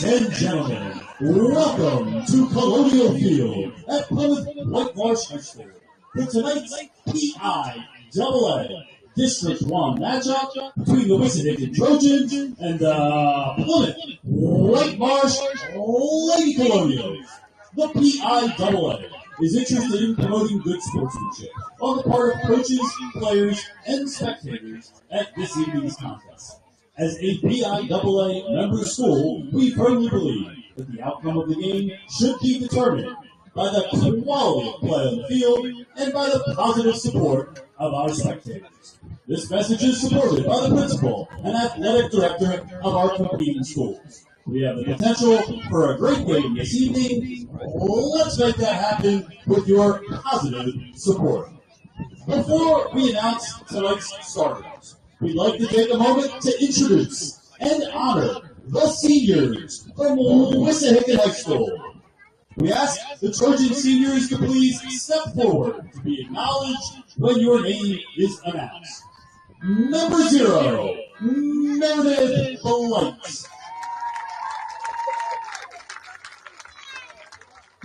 and gentlemen, welcome to Colonial Field at Plymouth White Marsh High School for tonight's PIAA District 1 matchup between the Wissahickon Trojans and the Plymouth White Marsh Lady Colonials. The PIAA is interested in promoting good sportsmanship on the part of coaches, players, and spectators at this evening's contest. As a PIAA member school, we firmly believe that the outcome of the game should be determined by the quality of play on the field and by the positive support of our spectators. This message is supported by the principal and athletic director of our competing schools. We have the potential for a great game this evening. Let's make that happen with your positive support. Before we announce tonight's starters, we'd like to take a moment to introduce and honor the seniors from Wissahickon High School. We ask the Trojan seniors to please step forward to be acknowledged when your name is announced. Number 0, Meredith Blight.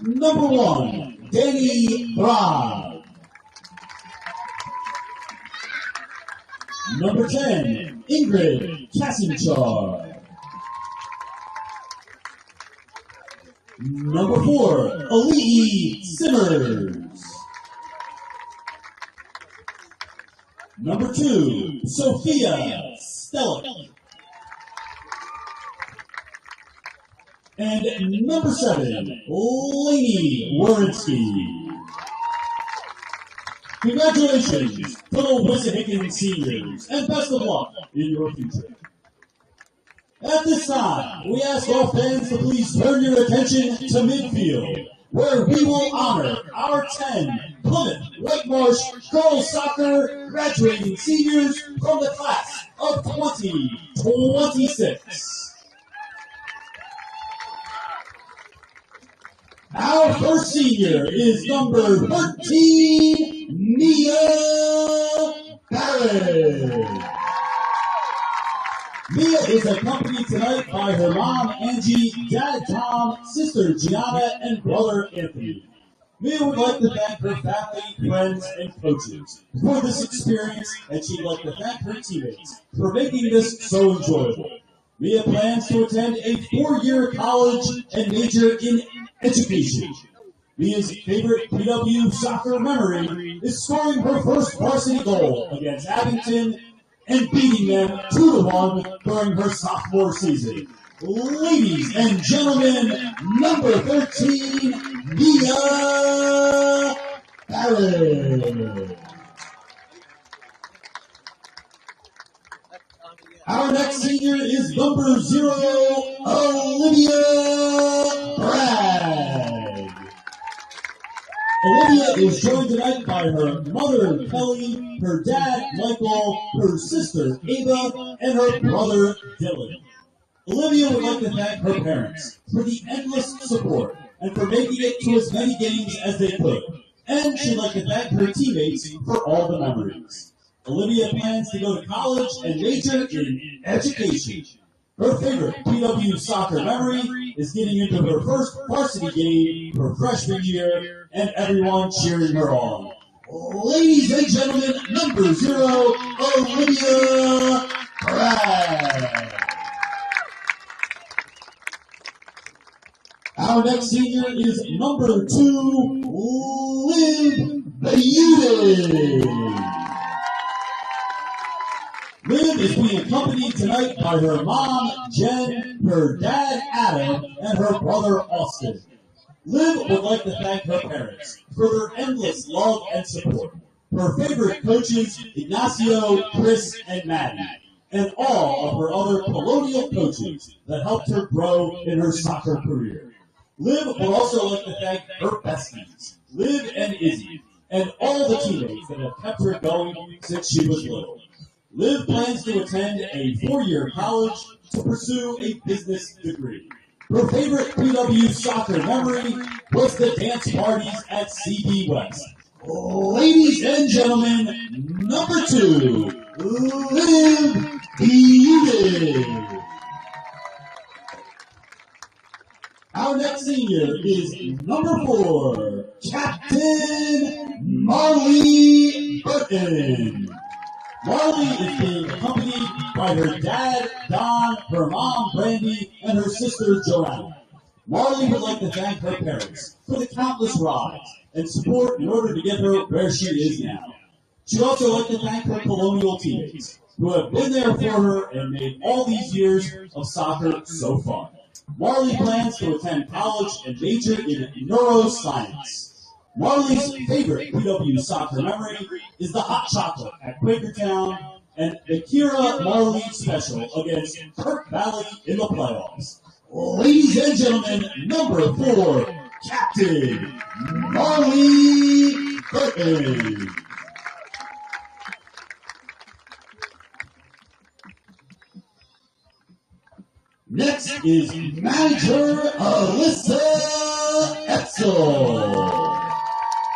Number 1, Danny Brown. Number 10, Ingrid Kassinchar. Number 4, Ali'i Simmers. Number 2, Sophia Stellick. And number 7, Lainey Warinsky. Congratulations to the Wissahickon seniors, and best of luck in your future. At this time, we ask all fans to please turn your attention to midfield, where we will honor our 10 Plymouth White Marsh girls soccer graduating seniors from the class of 2026. Our first senior is number 13, Mia Barrett. Mia is accompanied tonight by her mom, Angie, dad, Tom, sister, Gianna, and brother, Anthony. Mia would like to thank her family, friends, and coaches for this experience, and she'd like to thank her teammates for making this so enjoyable. Mia plans to attend a 4-year college and major in education. Mia's favorite PW soccer memory is scoring her first varsity goal against Abington and beating them 2-1 during her sophomore season. Ladies and gentlemen, number 13, Mia Barrett. Our next senior is number 0, Olivia Bragg. Olivia is joined tonight by her mother, Kelly, her dad, Michael, her sister, Ava, and her brother, Dylan. Olivia would like to thank her parents for the endless support and for making it to as many games as they could. And she'd like to thank her teammates for all the memories. Olivia plans to go to college and major in education. Her favorite PW soccer memory is getting into her first varsity game her freshman year and everyone cheering her on. Ladies and gentlemen, number 0, Olivia Bragg. Our next senior is number 2, Liv Beauty. Liv is being accompanied tonight by her mom, Jen, her dad, Adam, and her brother, Austin. Liv would like to thank her parents for their endless love and support, her favorite coaches, Ignacio, Chris, and Maddie, and all of her other colonial coaches that helped her grow in her soccer career. Liv would also like to thank her besties, Liv and Izzy, and all the teammates that have kept her going since she was little. Liv plans to attend a 4-year college to pursue a business degree. Her favorite PW soccer memory was the dance parties at CB West. Ladies and gentlemen, number 2, Liv Beauty. Our next senior is number 4, Captain Marley Burton. Marley is being accompanied by her dad, Don, her mom, Brandy, and her sister, Joanna. Marley would like to thank her parents for the countless rides and support in order to get her where she is now. She'd also like to thank her Colonial teammates who have been there for her and made all these years of soccer so fun. Marley plans to attend college and major in neuroscience. Marley's favorite PW soccer memory is the hot chocolate at Quakertown and the Kira Marley special against Kirk Valley in the playoffs. Ladies and gentlemen, number 4, Captain Marley Burton. Next is manager Alyssa Etzel.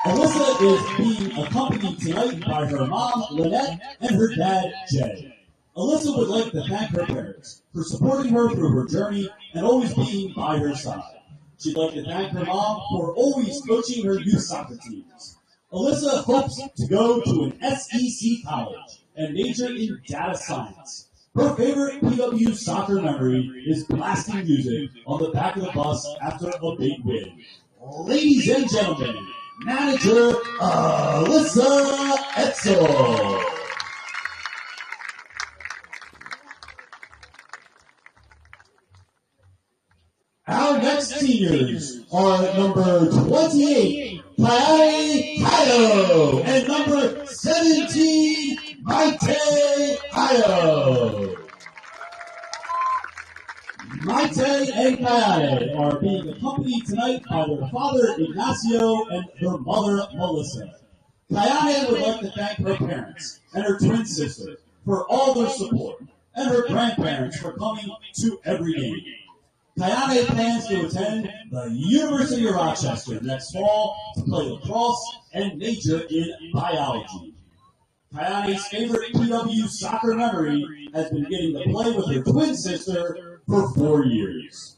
Alyssa is being accompanied tonight by her mom, Lynette, and her dad, Jay. Alyssa would like to thank her parents for supporting her through her journey and always being by her side. She'd like to thank her mom for always coaching her youth soccer teams. Alyssa hopes to go to an SEC college and major in data science. Her favorite PW soccer memory is blasting music on the back of the bus after a big win. Ladies and gentlemen, manager Alyssa Etzel. Our next seniors are number 28, Pai Hayo, and number 17, Maite Hayo. Maite and Kayane are being accompanied tonight by their father Ignacio and their mother Melissa. Kayane would like to thank her parents and her twin sister for all their support, and her grandparents for coming to every game. Kayane plans to attend the University of Rochester next fall to play lacrosse and major in biology. Kayane's favorite PW soccer memory has been getting to play with her twin sister for 4 years.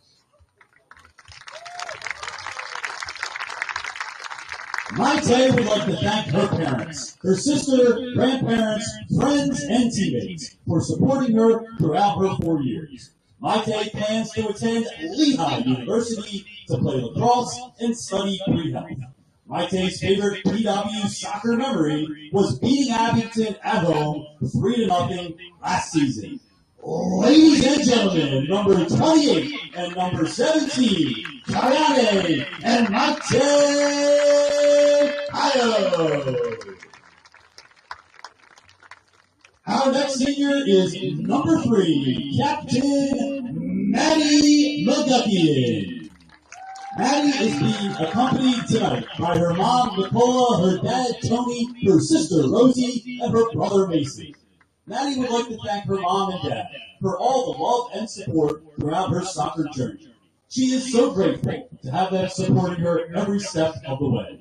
Maite would like to thank her parents, her sister, grandparents, friends, and teammates for supporting her throughout her 4 years. Maite plans to attend Lehigh University to play lacrosse and study pre-health. Maite's favorite PW soccer memory was beating Abington at home 3-0 last season. Ladies and gentlemen, number 28 and number 17, Kayane and Maite Hayo. Our next senior is number 3, Captain Maddie McGuckian. Maddie is being accompanied tonight by her mom, Nicola, her dad, Tony, her sister, Rosie, and her brother, Mason. Maddie would like to thank her mom and dad for all the love and support throughout her soccer journey. She is so grateful to have them supporting her every step of the way.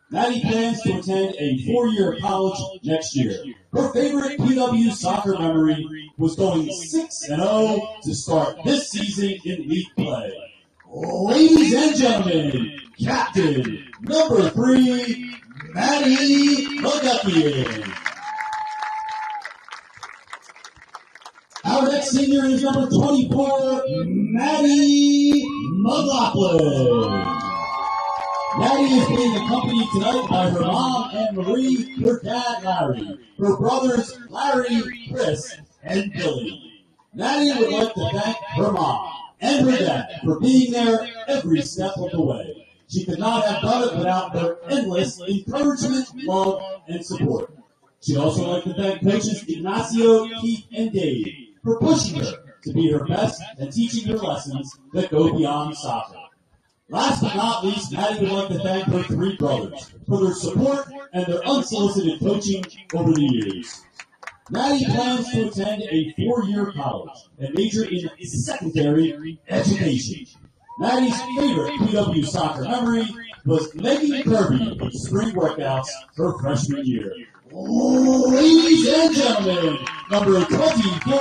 Maddie plans to attend a 4-year college next year. Her favorite PW soccer memory was going 6-0 to start this season in league play. Ladies and gentlemen, Captain number 3, Maddie McGuckian. Our next senior is number 24, Maddie McLaughlin. Maddie is being accompanied tonight by her mom, Anne Marie, her dad, Larry, her brothers, Larry, Chris, and Billy. Maddie would like to thank her mom and her dad for being there every step of the way. She could not have done it without their endless encouragement, love, and support. She'd also like to thank coaches Ignacio, Keith, and Dave for pushing her to be her best and teaching her lessons that go beyond soccer. Last but not least, Maddie would like to thank her 3 brothers for their support and their unsolicited coaching over the years. Maddie plans to attend a 4-year college and major in secondary education. Maddie's favorite PW soccer memory was making Kirby in spring workouts her freshman year. Ladies and gentlemen, number 24,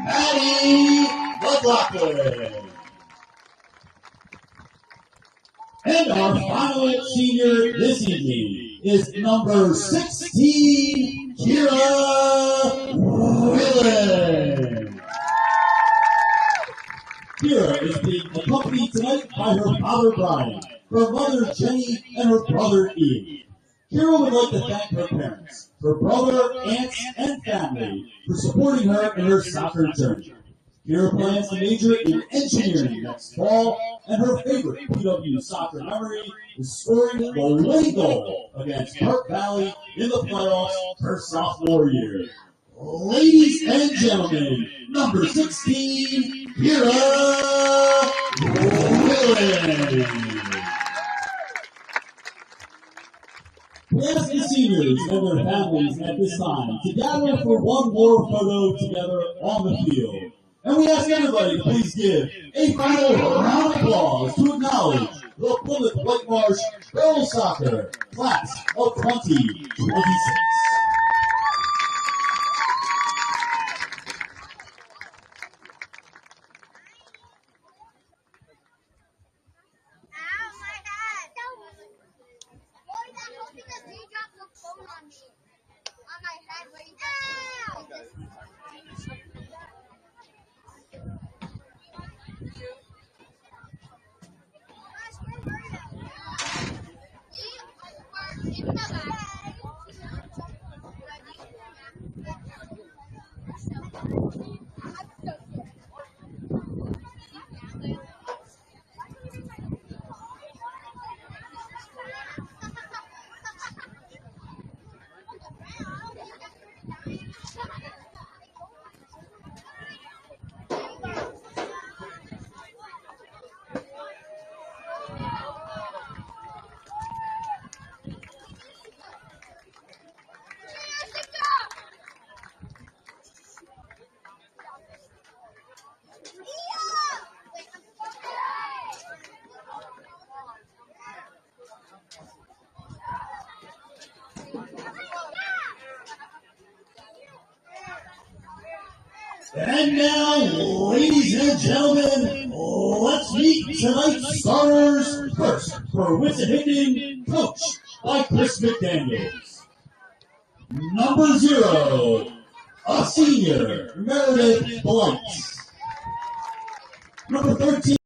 Maddie McLaughlin. And our final senior this evening is number 16, Kira Whelan. Kira is being accompanied tonight by her father Brian, her mother Jenny, and her brother Ian. Kira would like to thank her parents, her brother, aunts, and family for supporting her in her soccer journey. Kira plans to major in engineering next fall, and her favorite PW soccer memory is scoring the winning goal against Park Valley in the playoffs her sophomore year. Ladies and gentlemen, number 16, Kira Whelan. We ask the seniors and their families at this time to gather for one more photo together on the field. And we ask everybody to please give a final round of applause to acknowledge the Plymouth White Marsh Girls Soccer Class of 2026. And now, ladies and gentlemen, let's meet tonight's starters first for Wissahickon, coached by Chris McDaniels. Number 0, a senior, Meredith Blight. Number 13,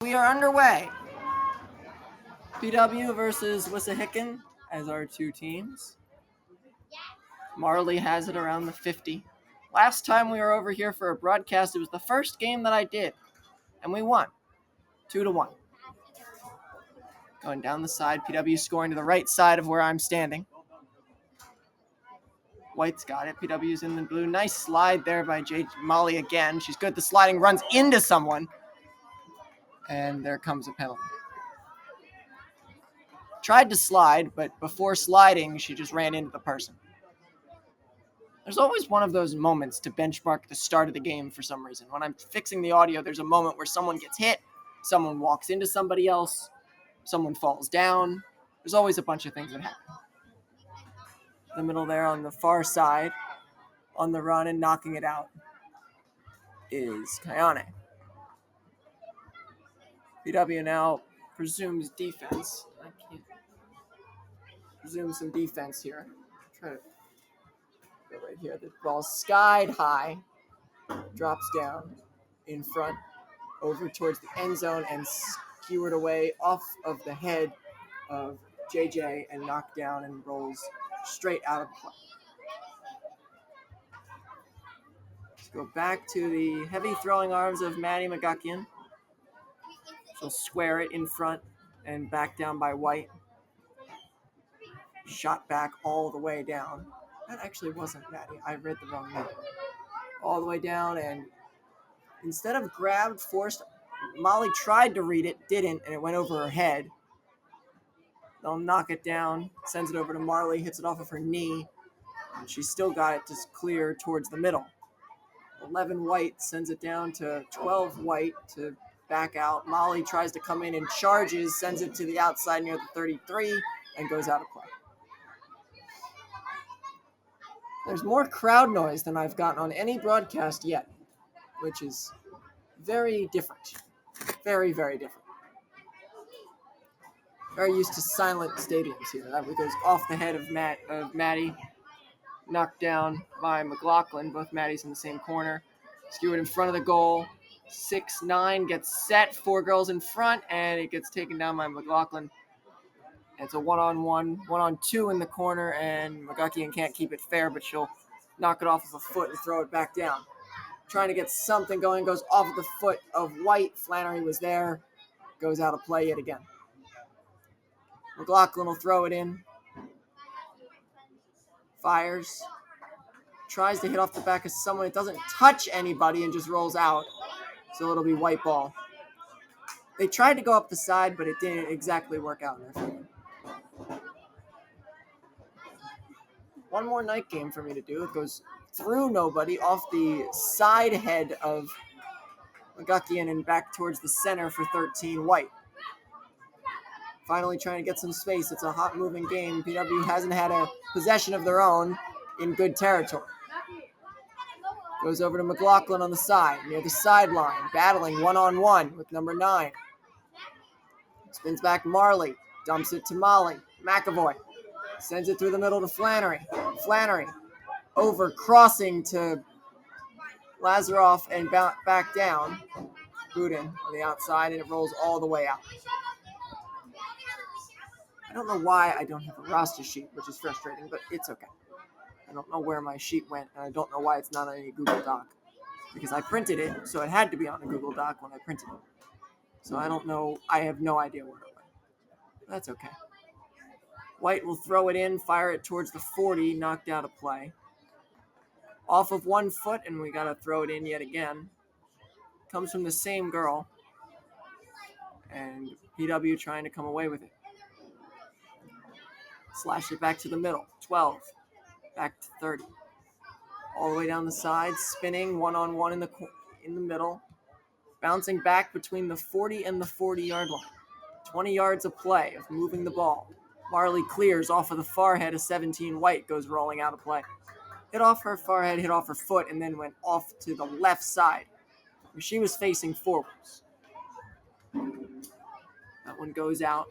We are underway. PW versus Wissahickon as our two teams. Marley has it around the 50. Last time we were over here for a broadcast, it was the first game that I did, and we won 2-1. Going down the side, PW scoring to the right side of where I'm standing. White's got it. PW's in the blue. Nice slide there by Molly again. She's good. The sliding runs into someone. And there comes a penalty. Tried to slide, but before sliding, she just ran into the person. There's always one of those moments to benchmark the start of the game for some reason. When I'm fixing the audio, there's a moment where someone gets hit, someone walks into somebody else, someone falls down. There's always a bunch of things that happen. The middle there on the far side, on the run and knocking it out, is Kayane. PW now presumes defense. I can't presume some defense here. Try to go right here. The ball skied high, drops down in front, over towards the end zone, and skewered away off of the head of JJ and knocked down and rolls straight out of play. Let's go back to the heavy throwing arms of Maddie McGuckian. She'll square it in front and back down by White. Shot back all the way down. That actually wasn't Maddie. I read the wrong name. All the way down, and instead of grabbed, forced, Molly tried to read it, didn't, and it went over her head. They'll knock it down, sends it over to Marley, hits it off of her knee, and she's still got it just clear towards the middle. 11 White sends it down to 12 White to back out. Molly tries to come in and charges, sends it to the outside near the 33, and goes out of play. There's more crowd noise than I've gotten on any broadcast yet, which is very different. Very, very different. Very used to silent stadiums here. That goes off the head of Maddie. Knocked down by McLaughlin. Both Maddies in the same corner. Skewered in front of the goal. 6-9 gets set. 4 girls in front, and it gets taken down by McLaughlin. It's a 1-on-1, 1-on-2 in the corner, and McGuckian can't keep it fair, but she'll knock it off of a foot and throw it back down. Trying to get something going, goes off of the foot of White. Flannery was there, goes out of play yet again. McLaughlin will throw it in. Fires. Tries to hit off the back of someone. It doesn't touch anybody and just rolls out. So it'll be White ball. They tried to go up the side, but it didn't exactly work out in their favor. One more night game for me to do. It goes through nobody, off the side head of McGuckian and back towards the center for 13 White. Finally trying to get some space. It's a hot moving game. PW hasn't had a possession of their own in good territory. Goes over to McLaughlin on the side, near the sideline, battling 1-on-1 with number 9. Spins back Marley, dumps it to Molly. McAvoy sends it through the middle to Flannery. Flannery over crossing to Lazaroff and back down. Budin on the outside, and it rolls all the way out. I don't know why I don't have a roster sheet, which is frustrating, but it's okay. I don't know where my sheet went, and I don't know why it's not on any Google Doc. Because I printed it, so it had to be on a Google Doc when I printed it. So I don't know. I have no idea where it went. That's okay. White will throw it in, fire it towards the 40, knocked out of play. Off of 1 foot, and we got to throw it in yet again. Comes from the same girl. And PW trying to come away with it. Slash it back to the middle. 12. Back to 30. All the way down the side, spinning 1-on-1 in the middle. Bouncing back between the 40 and the 40-yard line. 20 yards of play of moving the ball. Marley clears off of the far head of 17 White, goes rolling out of play. Hit off her far head, hit off her foot, and then went off to the left side, where she was facing forwards. That one goes out.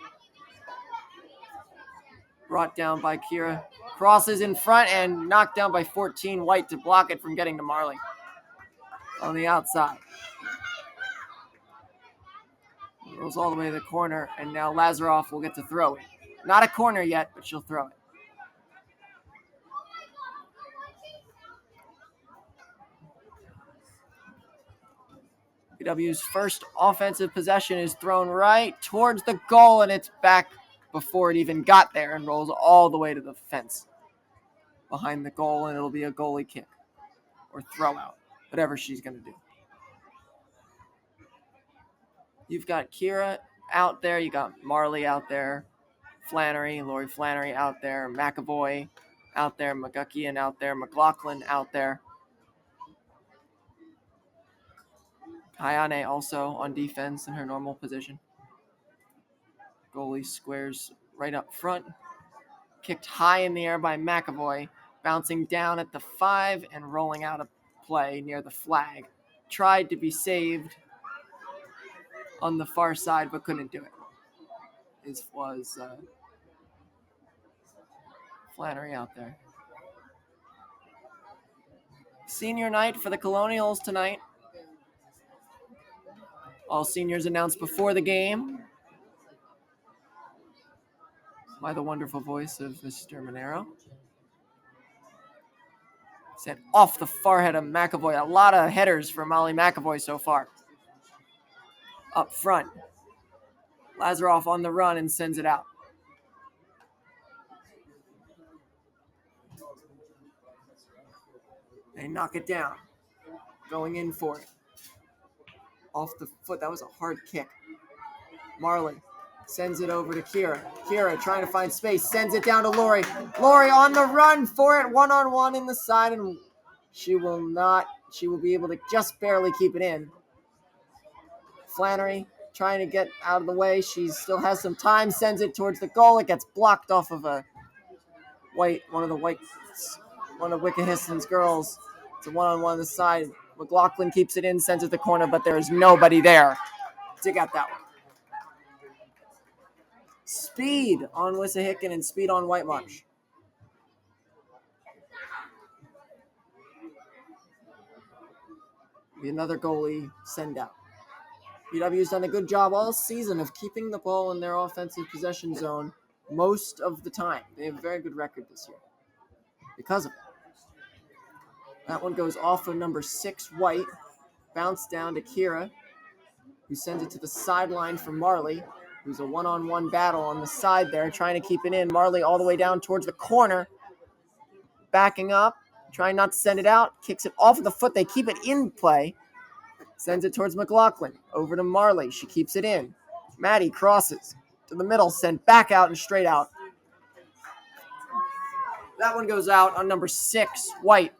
Brought down by Kira. Crosses in front and knocked down by 14 White to block it from getting to Marley on the outside. Rolls all the way to the corner, and now Lazaroff will get to throw it. Not a corner yet, but she'll throw it. PW's first offensive possession is thrown right towards the goal, and it's back before it even got there and rolls all the way to the fence behind the goal, and it'll be a goalie kick or throw out, whatever she's going to do. You've got Kira out there. You got Marley out there. Lori Flannery out there. McAvoy out there. McGuckian out there. McLaughlin out there. Kayane also on defense in her normal position. Goalie squares right up front. Kicked high in the air by McAvoy. Bouncing down at the 5 and rolling out of play near the flag. Tried to be saved on the far side, but couldn't do it. This was Flannery out there. Senior night for the Colonials tonight. All seniors announced before the game by the wonderful voice of Mr. Monero. Sent off the far head of McAvoy. A lot of headers for Molly McAvoy so far. Up front. Lazaroff on the run and sends it out. They knock it down. Going in for it. Off the foot. That was a hard kick. Marley sends it over to Kira. Kira trying to find space. Sends it down to Lori. Lori on the run for it. One-on-one in the side. And she will be able to just barely keep it in. Flannery trying to get out of the way. She still has some time. Sends it towards the goal. It gets blocked off of one of Wickahiston's girls. It's a one-on-one on the side. McLaughlin keeps it in, sends it to the corner, but there is nobody there to get that one. Speed on Wissahickon and speed on Whitemarsh. Be another goalie send out. PW's done a good job all season of keeping the ball in their offensive possession zone most of the time. They have a very good record this year because of it. That one goes off of number 6, White. Bounce down to Kira, who sends it to the sideline for Marley, who's a one-on-one battle on the side there, trying to keep it in. Marley all the way down towards the corner. Backing up, trying not to send it out. Kicks it off of the foot. They keep it in play. Sends it towards McLaughlin. Over to Marley. She keeps it in. Maddie crosses to the middle. Sent back out and straight out. That one goes out on number 6, White.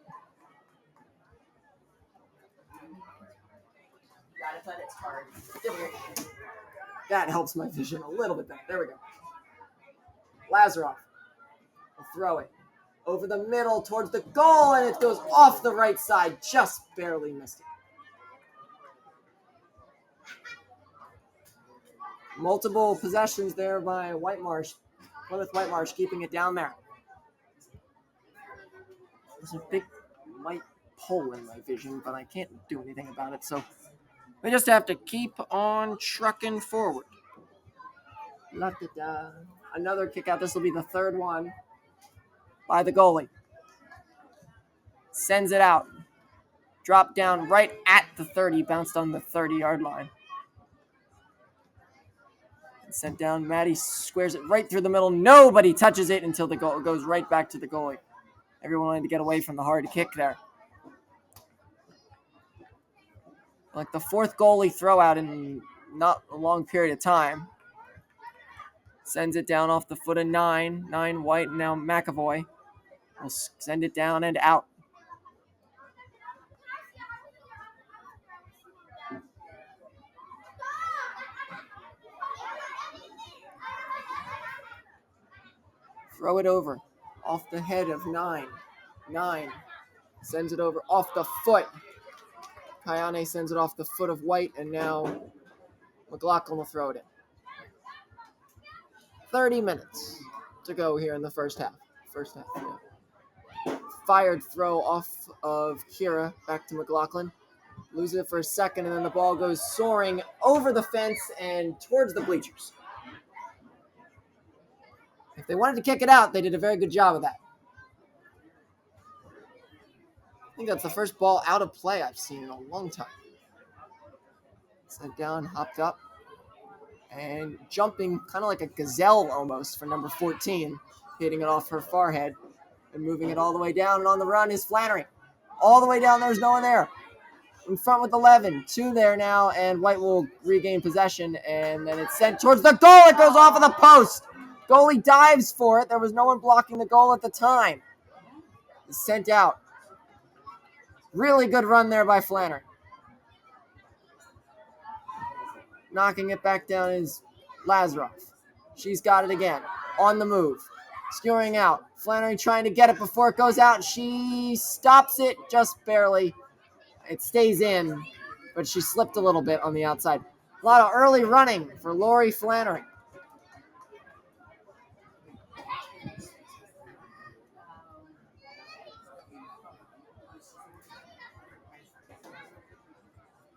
That helps my vision a little bit better. There we go. Lazaroff will throw it over the middle towards the goal, and it goes off the right side. Just barely missed it. Multiple possessions there by Whitemarsh. Plymouth Whitemarsh keeping it down there. There's a big white hole in my vision, but I can't do anything about it, so we just have to keep on trucking forward. Another kick out. This will be the third one by the goalie. Sends it out. Dropped down right at the 30. Bounced on the 30-yard line. And sent down. Maddie squares it right through the middle. Nobody touches it until the goal goes right back to the goalie. Everyone wanted to get away from the hard kick there. Like the 4th goalie throwout in not a long period of time. Sends it down off the foot of 9. 9 White, and now McAvoy will send it down and out. Throw it over off the head of 9. 9 sends it over off the foot. Kayane sends it off the foot of White, and now McLaughlin will throw it in. 30 minutes to go here in the first half. Yeah. Fired throw off of Kira back to McLaughlin. Loses it for a second, and then the ball goes soaring over the fence and towards the bleachers. If they wanted to kick it out, they did a very good job of that. I think that's the first ball out of play I've seen in a long time. Sent down, hopped up, and jumping kind of like a gazelle almost for number 14, hitting it off her forehead and moving it all the way down. And on the run is Flannery. All the way down, there's no one there. In front with 11, 2 there now, and White will regain possession, and then it's sent towards the goal. It goes off of the post. Goalie dives for it. There was no one blocking the goal at the time. It's sent out. Really good run there by Flannery. Knocking it back down is Lazaroff. She's got it again. On the move. Skewering out. Flannery trying to get it before it goes out. She stops it just barely. It stays in, but she slipped a little bit on the outside. A lot of early running for Lori Flannery.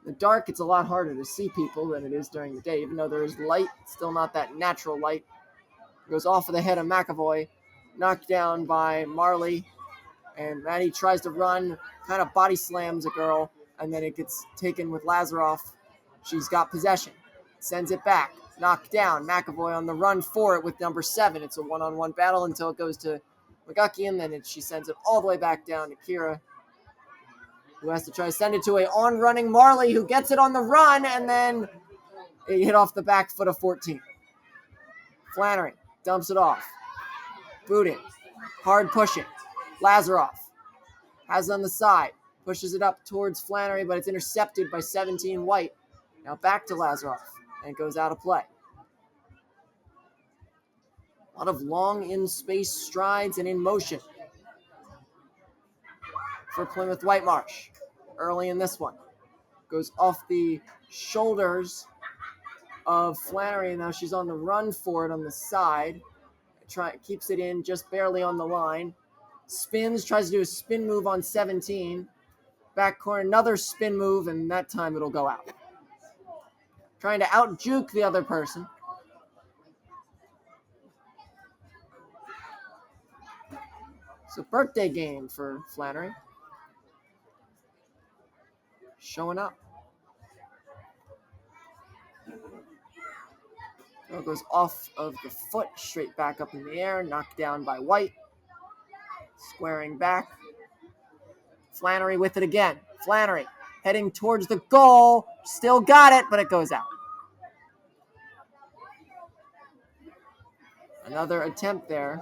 In the dark, it's a lot harder to see people than it is during the day. Even though there is light, still not that natural light. It goes off of the head of McAvoy. Knocked down by Marley. And Maddie tries to run, kind of body slams a girl, and then it gets taken with Lazaroff. She's got possession. Sends it back. Knocked down. McAvoy on the run for it with number 7. It's a one-on-one battle until it goes to McGuckie, and then she sends it all the way back down to Kira, who has to try to send it to a on-running Marley, who gets it on the run, and then it hit off the back foot of 14. Flannery dumps it off. Budin. Hard pushing. Lazaroff has it on the side. Pushes it up towards Flannery, but it's intercepted by 17 White. Now back to Lazaroff, and it goes out of play. A lot of long in-space strides and in motion for Plymouth Whitemarsh early in this one. Goes off the shoulders of Flannery, and now she's on the run for it on the side. Keeps it in just barely on the line. Spins, tries to do a spin move on 17. Back corner, another spin move, and that time it'll go out. Trying to out-juke the other person. It's a birthday game for Flannery. Showing up. It goes off of the foot, straight back up in the air, knocked down by White. Squaring back. Flannery with it again. Flannery heading towards the goal. Still got it, but it goes out. Another attempt there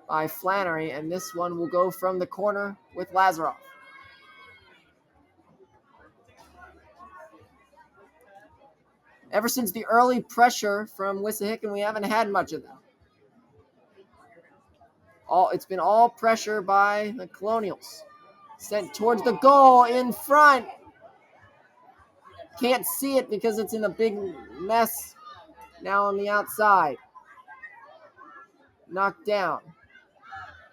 by Flannery, and this one will go from the corner with Lazaroff. Ever since the early pressure from Wissahickon, we haven't had much of that. It's been all pressure by the Colonials. Sent towards the goal in front. Can't see it because it's in a big mess now on the outside. Knocked down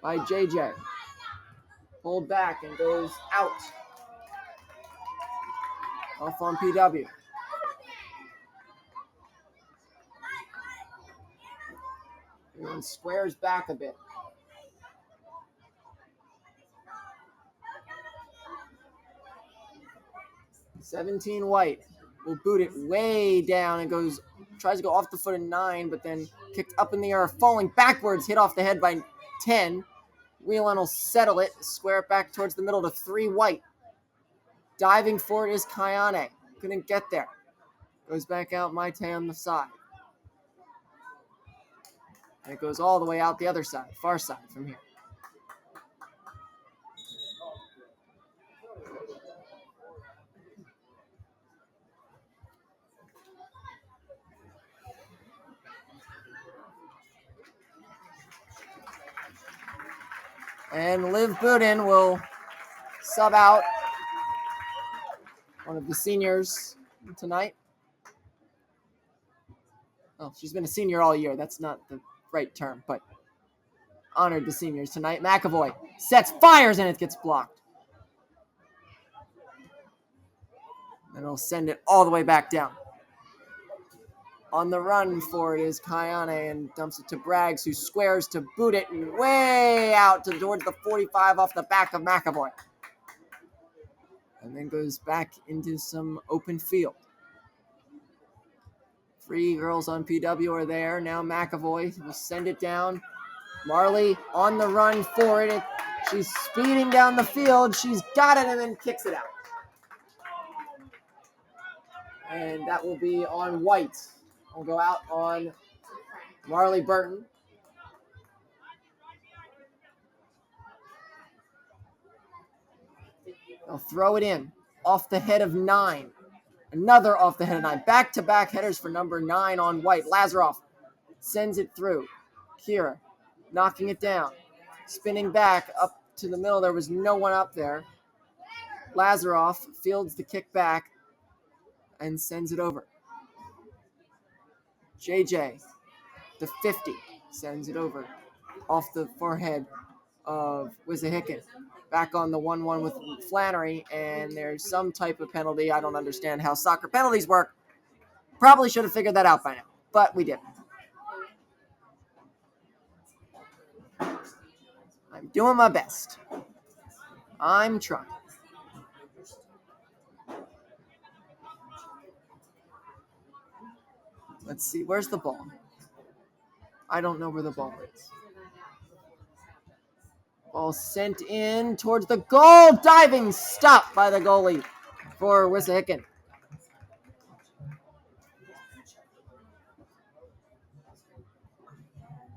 by JJ. Pulled back and goes out. Off on PW. Everyone squares back a bit. $17 White will boot it way down and tries to go off the foot of 9, but then kicked up in the air, falling backwards, hit off the head by 10. Whelan will settle it, square it back towards the middle to 3 White. Diving for it is Kayane. Couldn't get there. Goes back out, Maite on the side. And it goes all the way out the other side, far side from here. And Liv Budin will sub out one of the seniors tonight. Oh, she's been a senior all year. That's not the right term, but honored the seniors tonight. McAvoy sets, fires, and it gets blocked. And it'll send it all the way back down. On the run for it is Kayane and dumps it to Braggs, who squares to boot it way out towards the 45 off the back of McAvoy. And then goes back into some open field. 3 girls on PW are there. Now McAvoy will send it down. Marley on the run for it. She's speeding down the field. She's got it and then kicks it out. And that will be on White. We'll go out on Marley Burton. They'll throw it in off the head of 9. Another off the head of 9. Back-to-back headers for number 9 on White. Lazaroff sends it through. Kira knocking it down. Spinning back up to the middle. There was no one up there. Lazaroff fields the kick back and sends it over. JJ, the 50, sends it over off the forehead of Wissahickon. Back on the 1-1 with Flannery, and there's some type of penalty. I don't understand how soccer penalties work. Probably should have figured that out by now, but we didn't. I'm doing my best. I'm trying. Let's see, where's the ball? I don't know where the ball is. Ball sent in towards the goal. Diving stop by the goalie for Wissahickon.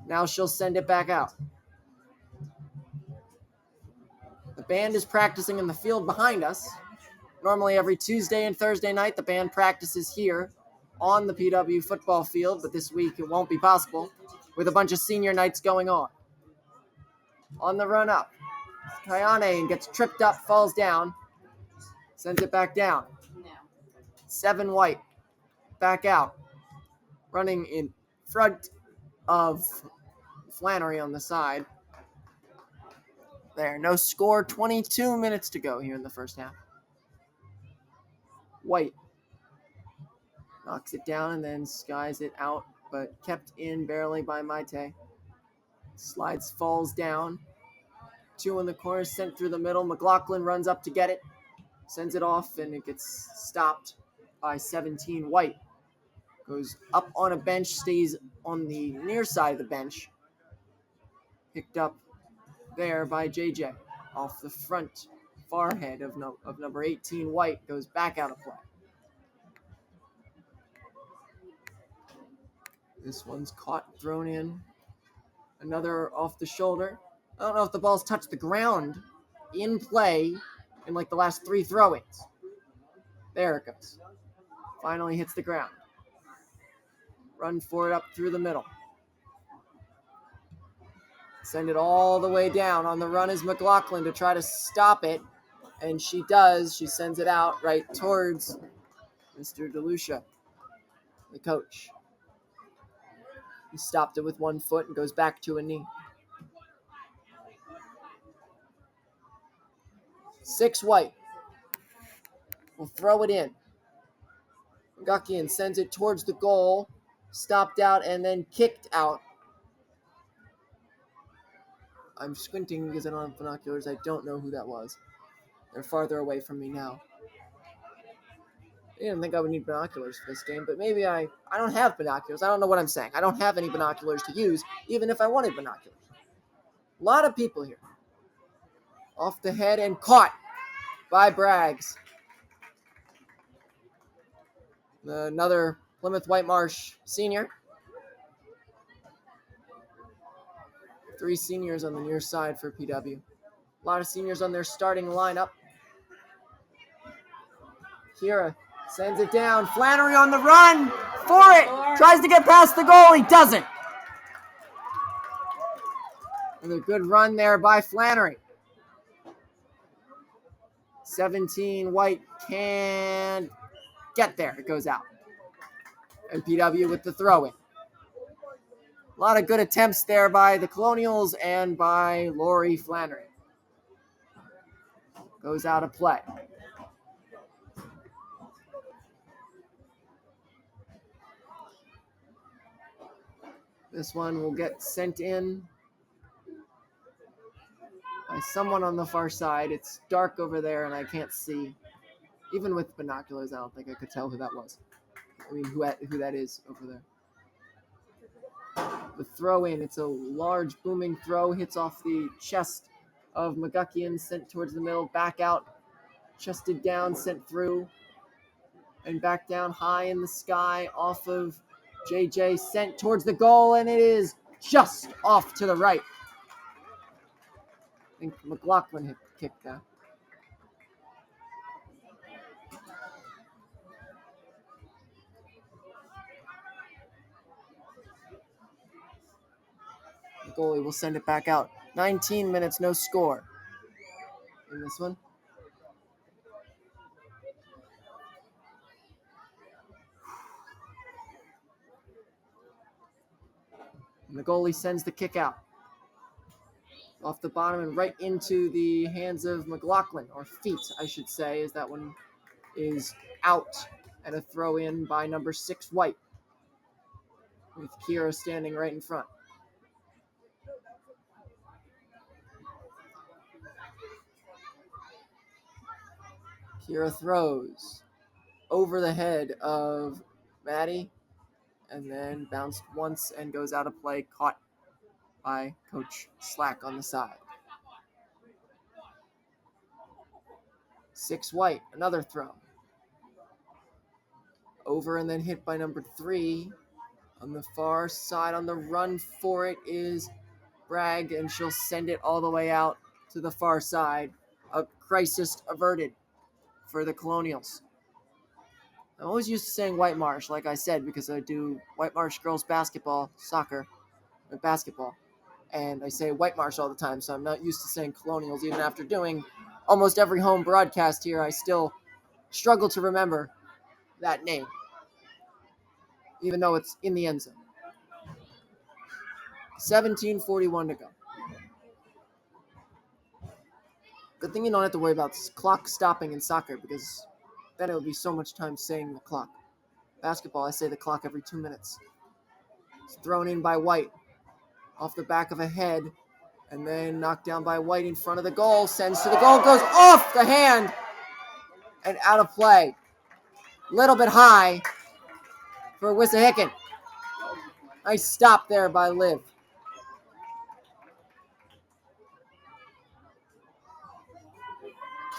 Now she'll send it back out. The band is practicing in the field behind us. Normally every Tuesday and Thursday night, the band practices here on the PW football field, but this week it won't be possible with a bunch of senior nights going on. On the run up, Kayane gets tripped up, falls down, sends it back down. 7 White, back out, running in front of Flannery on the side. There, no score, 22 minutes to go here in the first half. White knocks it down and then skies it out, but kept in barely by Maite. Slides, falls down. 2 in the corner, sent through the middle. McLaughlin runs up to get it, sends it off, and it gets stopped by 17 White. Goes up on a bench, stays on the near side of the bench. Picked up there by JJ. Off the front forehead of number 18 White. Goes back out of play. This one's caught, thrown in. Another off the shoulder. I don't know if the ball's touched the ground in play in like the last 3 throw-ins. There it goes. Finally hits the ground. Run for it up through the middle. Send it all the way down. On the run is McLaughlin to try to stop it. And she does. She sends it out right towards Mr. DeLucia, the coach. He stopped it with 1 foot and goes back to a knee. 6 White will throw it in. Gakian sends it towards the goal. Stopped out and then kicked out. I'm squinting because I don't have binoculars. I don't know who that was. They're farther away from me now. I didn't think I would need binoculars for this game, but maybe I don't have binoculars. I don't know what I'm saying. I don't have any binoculars to use, even if I wanted binoculars. A lot of people here. Off the head and caught by Braggs. Another Plymouth Whitemarsh senior. 3 seniors on the near side for PW. A lot of seniors on their starting lineup. Kira sends it down. Flannery on the run for it. Tries to get past the goal. He doesn't. Another good run there by Flannery. 17 White can't get there. It goes out. And PW with the throw-in. A lot of good attempts there by the Colonials and by Lori Flannery. Goes out of play. This one will get sent in by someone on the far side. It's dark over there and I can't see. Even with binoculars, I don't think I could tell who that was. I mean, who that is over there. The throw in, it's a large booming throw, hits off the chest of McGuckian, sent towards the middle, back out, chested down, sent through, and back down high in the sky off of JJ, sent towards the goal, and it is just off to the right. I think McLaughlin kicked that. The goalie will send it back out. 19 minutes, no score in this one. And the goalie sends the kick out. Off the bottom and right into the hands of McLaughlin, or feet, I should say, as that one is out. And a throw in by number 6, White, with Kira standing right in front. Kira throws over the head of Maddie, and then bounced once and goes out of play, caught by Coach Slack on the side. 6 White, another throw. Over and then hit by number 3. On the far side, on the run for it is Bragg, and she'll send it all the way out to the far side. A crisis averted for the Colonials. I'm always used to saying White Marsh, like I said, because I do White Marsh girls basketball, basketball. And I say White Marsh all the time, so I'm not used to saying Colonials. Even after doing almost every home broadcast here, I still struggle to remember that name, even though it's in the end zone. 17:41 to go. Good thing you don't have to worry about clock stopping in soccer, because then it would be so much time saying the clock. Basketball, I say the clock every 2 minutes. It's thrown in by White off the back of a head, and then knocked down by White in front of the goal, sends to the goal, goes off the hand and out of play. Little bit high for Wissahickon. Nice stop there by Liv.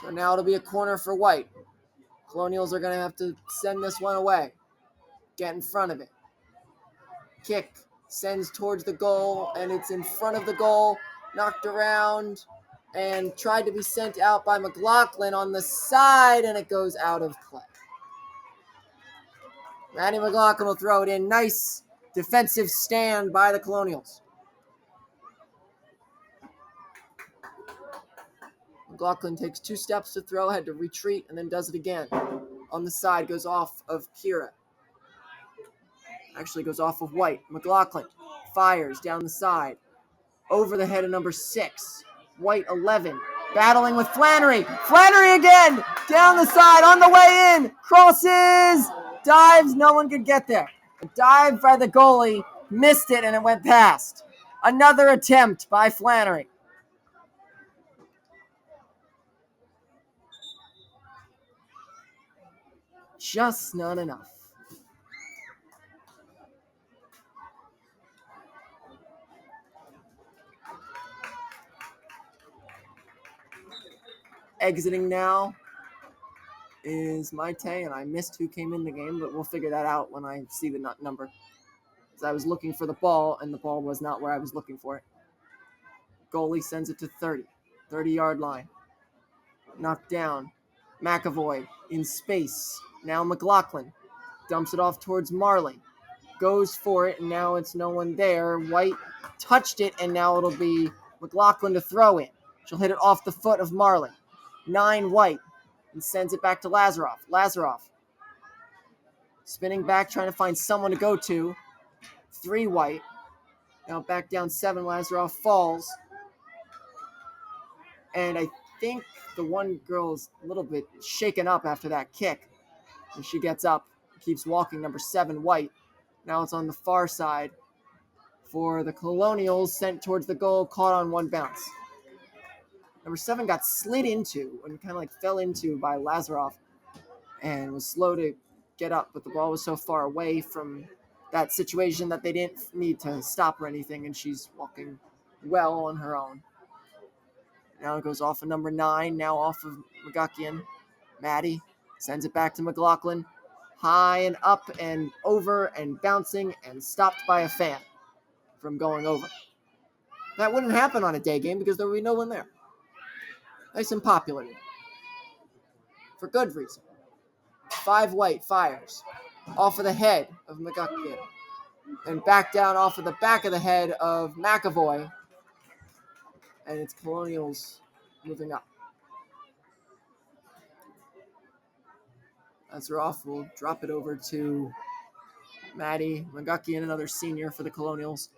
So now it'll be a corner for White. Colonials are going to have to send this one away. Get in front of it. Kick sends towards the goal, and it's in front of the goal. Knocked around and tried to be sent out by McLaughlin on the side, and it goes out of play. Maddie McLaughlin will throw it in. Nice defensive stand by the Colonials. McLaughlin takes 2 steps to throw, had to retreat, and then does it again. On the side, goes off of Kira. Actually goes off of White. McLaughlin fires down the side. Over the head of number 6. White 11. Battling with Flannery. Flannery again! Down the side, on the way in. Crosses! Dives, no one could get there. A dive by the goalie. Missed it and it went past. Another attempt by Flannery. Just not enough. Exiting now is Maite, and I missed who came in the game, but we'll figure that out when I see the number. Because I was looking for the ball, and the ball was not where I was looking for it. Goalie sends it to 30. 30-yard line. Knocked down. McAvoy in space. Now McLaughlin dumps it off towards Marley. Goes for it, and now it's no one there. White touched it, and now it'll be McLaughlin to throw in. She'll hit it off the foot of Marley. 9 White, and sends it back to Lazaroff. Lazaroff spinning back, trying to find someone to go to. 3 White. Now back down 7. Lazaroff falls. And I think the one girl's a little bit shaken up after that kick. And she gets up, keeps walking. Number 7 White. Now it's on the far side for the Colonials, sent towards the goal, caught on one bounce. Number 7 got slid into and kind of like fell into by Lazarov and was slow to get up, but the ball was so far away from that situation that they didn't need to stop or anything, and she's walking well on her own. Now it goes off of number 9, now off of McGuckian. Maddie sends it back to McLaughlin. High and up and over and bouncing and stopped by a fan from going over. That wouldn't happen on a day game because there would be no one there. Nice and popular. For good reason. 5 White fires off of the head of McGuckian and back down off of the back of the head of McAvoy. And it's Colonials moving up. Lazarov will drop it over to Maddie McGuckian, another senior for the Colonials,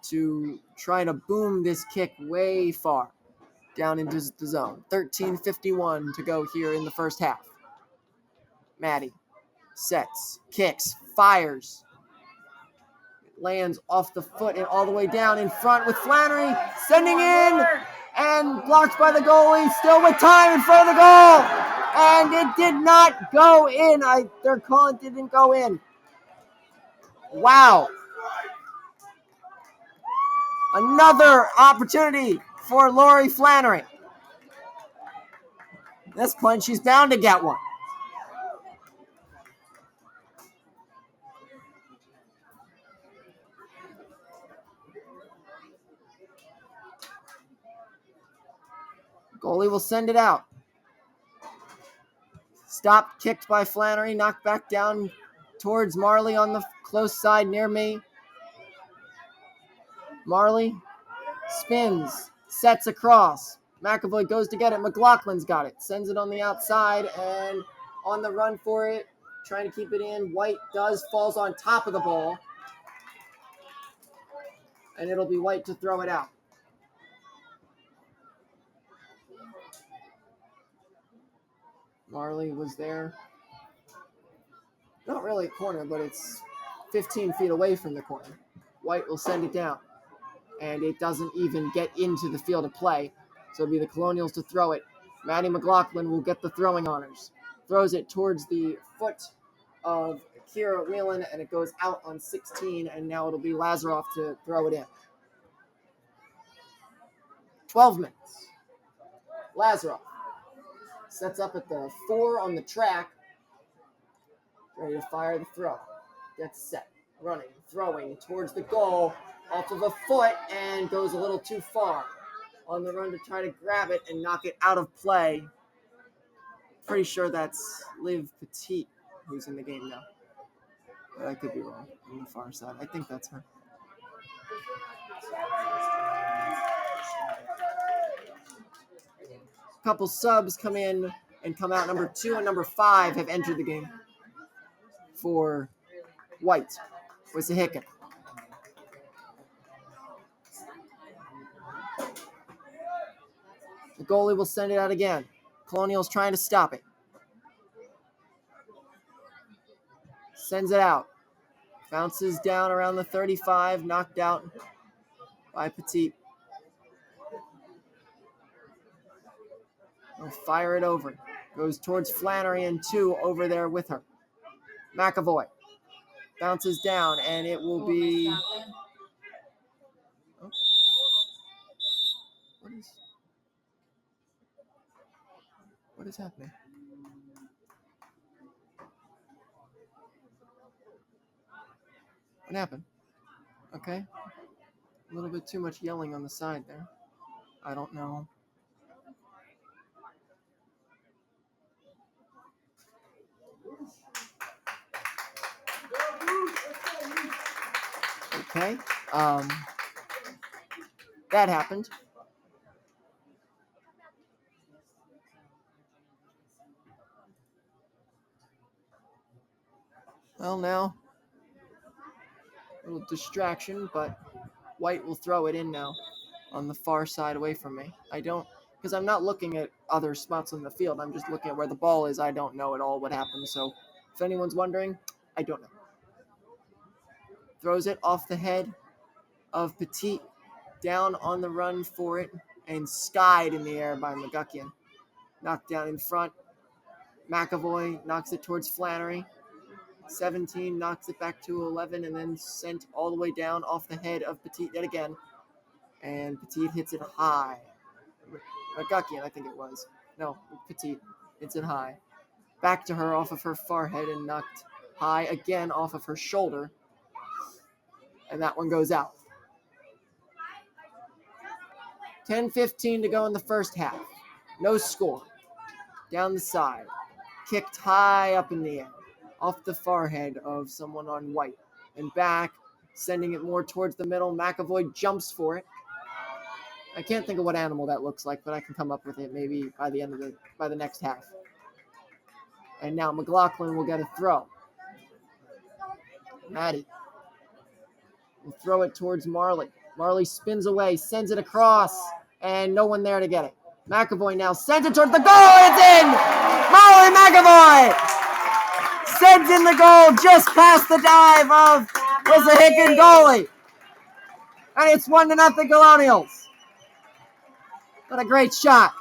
to try to boom this kick way far down into the zone. 13:51 to go here in the first half. Maddie sets, kicks, fires. It lands off the foot and all the way down in front with Flannery sending in and blocked by the goalie, still with time in front of the goal. And it did not go in. They're calling it didn't go in. Wow. Another opportunity for Lori Flannery. At this point, she's bound to get one. Goalie will send it out. Stopped, kicked by Flannery, knocked back down towards Marley on the close side near me. Marley spins, sets across. McAvoy goes to get it. McLaughlin's got it. Sends it on the outside and on the run for it. Trying to keep it in. White falls on top of the ball. And it'll be White to throw it out. Marley was there. Not really a corner, but it's 15 feet away from the corner. White will send it down. And it doesn't even get into the field of play. So it'll be the Colonials to throw it. Maddie McLaughlin will get the throwing honors. Throws it towards the foot of Kira Whelan, and it goes out on 16, and now it'll be Lazarov to throw it in. 12 minutes. Lazarov sets up at the 4 on the track. Ready to fire the throw. Gets set. Running, throwing towards the goal. Off of a foot and goes a little too far. On the run to try to grab it and knock it out of play. Pretty sure that's Liv Petit who's in the game now. But I could be wrong on the far side. I think that's her. A couple subs come in and come out. Number 2 and number 5 have entered the game for White. Wissahickon. The goalie will send it out again. Colonials trying to stop it. Sends it out. Bounces down around the 35. Knocked out by Petit. They'll fire it over. Goes towards Flannery and 2 over there with her. McAvoy. Bounces down and it will be... Oh. What is happening? What happened? Okay. A little bit too much yelling on the side there. I don't know. Okay. That happened. Well, now, a little distraction, but White will throw it in now on the far side away from me. Because I'm not looking at other spots on the field. I'm just looking at where the ball is. I don't know at all what happened. So if anyone's wondering, I don't know. Throws it off the head of Petite down on the run for it and skied in the air by McGuckian. Knocked down in front. McAvoy knocks it towards Flannery. 17 knocks it back to 11 and then sent all the way down off the head of Petite yet again. And Petite hits it high. McGuckian, I think it was. No, Petite hits it high. Back to her off of her forehead and knocked high again off of her shoulder. And that one goes out. 10:15 to go in the first half. No score. Down the side. Kicked high up in the air. Off the forehead of someone on white. And back. Sending it more towards the middle. McAvoy jumps for it. I can't think of what animal that looks like, but I can come up with it maybe by the next half. And now McLaughlin will get a throw. Maddie will throw it towards Marley. Marley spins away, sends it across, and no one there to get it. McAvoy now sends it towards the goal. It's in! Marley McAvoy sends in the goal just past the dive of the Hicken goalie. And it's 1-0 Colonials. What a great shot.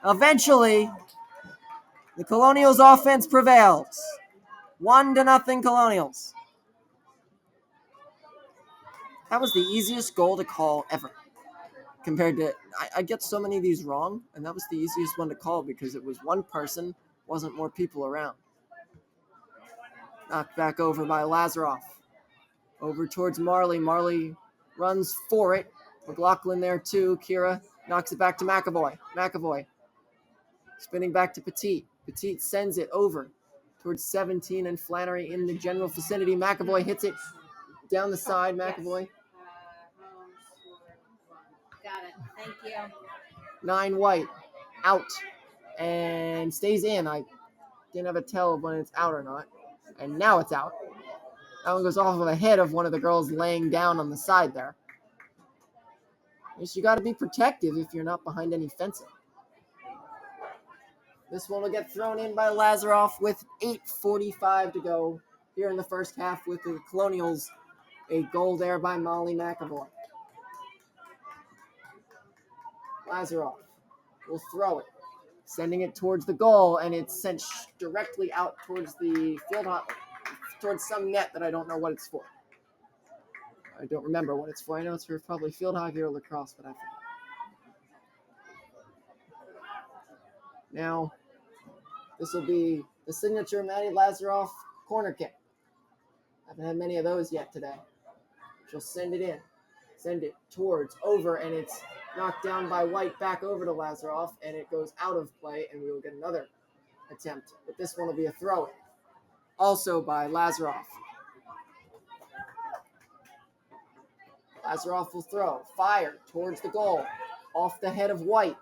Eventually, the Colonials offense prevails. 1-0 Colonials. That was the easiest goal to call ever. Compared to, I get so many of these wrong, and that was the easiest one to call because it was one person, wasn't more people around. Knocked back over by Lazaroff. Over towards Marley. Marley runs for it. McLaughlin there too. Kira knocks it back to McAvoy. McAvoy spinning back to Petite. Petite sends it over towards 17 and Flannery in the general vicinity. McAvoy hits it down the side. McAvoy. Got it. Thank you. 9 white. Out. And stays in. I didn't have a tell of when it's out or not. And now it's out. That one goes off of the head of one of the girls laying down on the side there. You got to be protective if you're not behind any fencing. This one will get thrown in by Lazaroff with 8:45 to go here in the first half with the Colonials. A goal there by Molly McAvoy. Lazaroff will throw it, sending it towards the goal, and it's sent directly out towards the field, towards some net that I don't know what it's for. I don't remember what it's for. I know it's for probably field hockey or lacrosse, but I forget. Now, this will be the signature Maddie Lazaroff corner kick. Haven't had many of those yet today. She'll send it in. Send it towards, over, and it's knocked down by White back over to Lazaroff, and it goes out of play, and we will get another attempt. But this one will be a throw-in. Also by Lazaroff. Lazaroff will throw. Fire towards the goal. Off the head of White.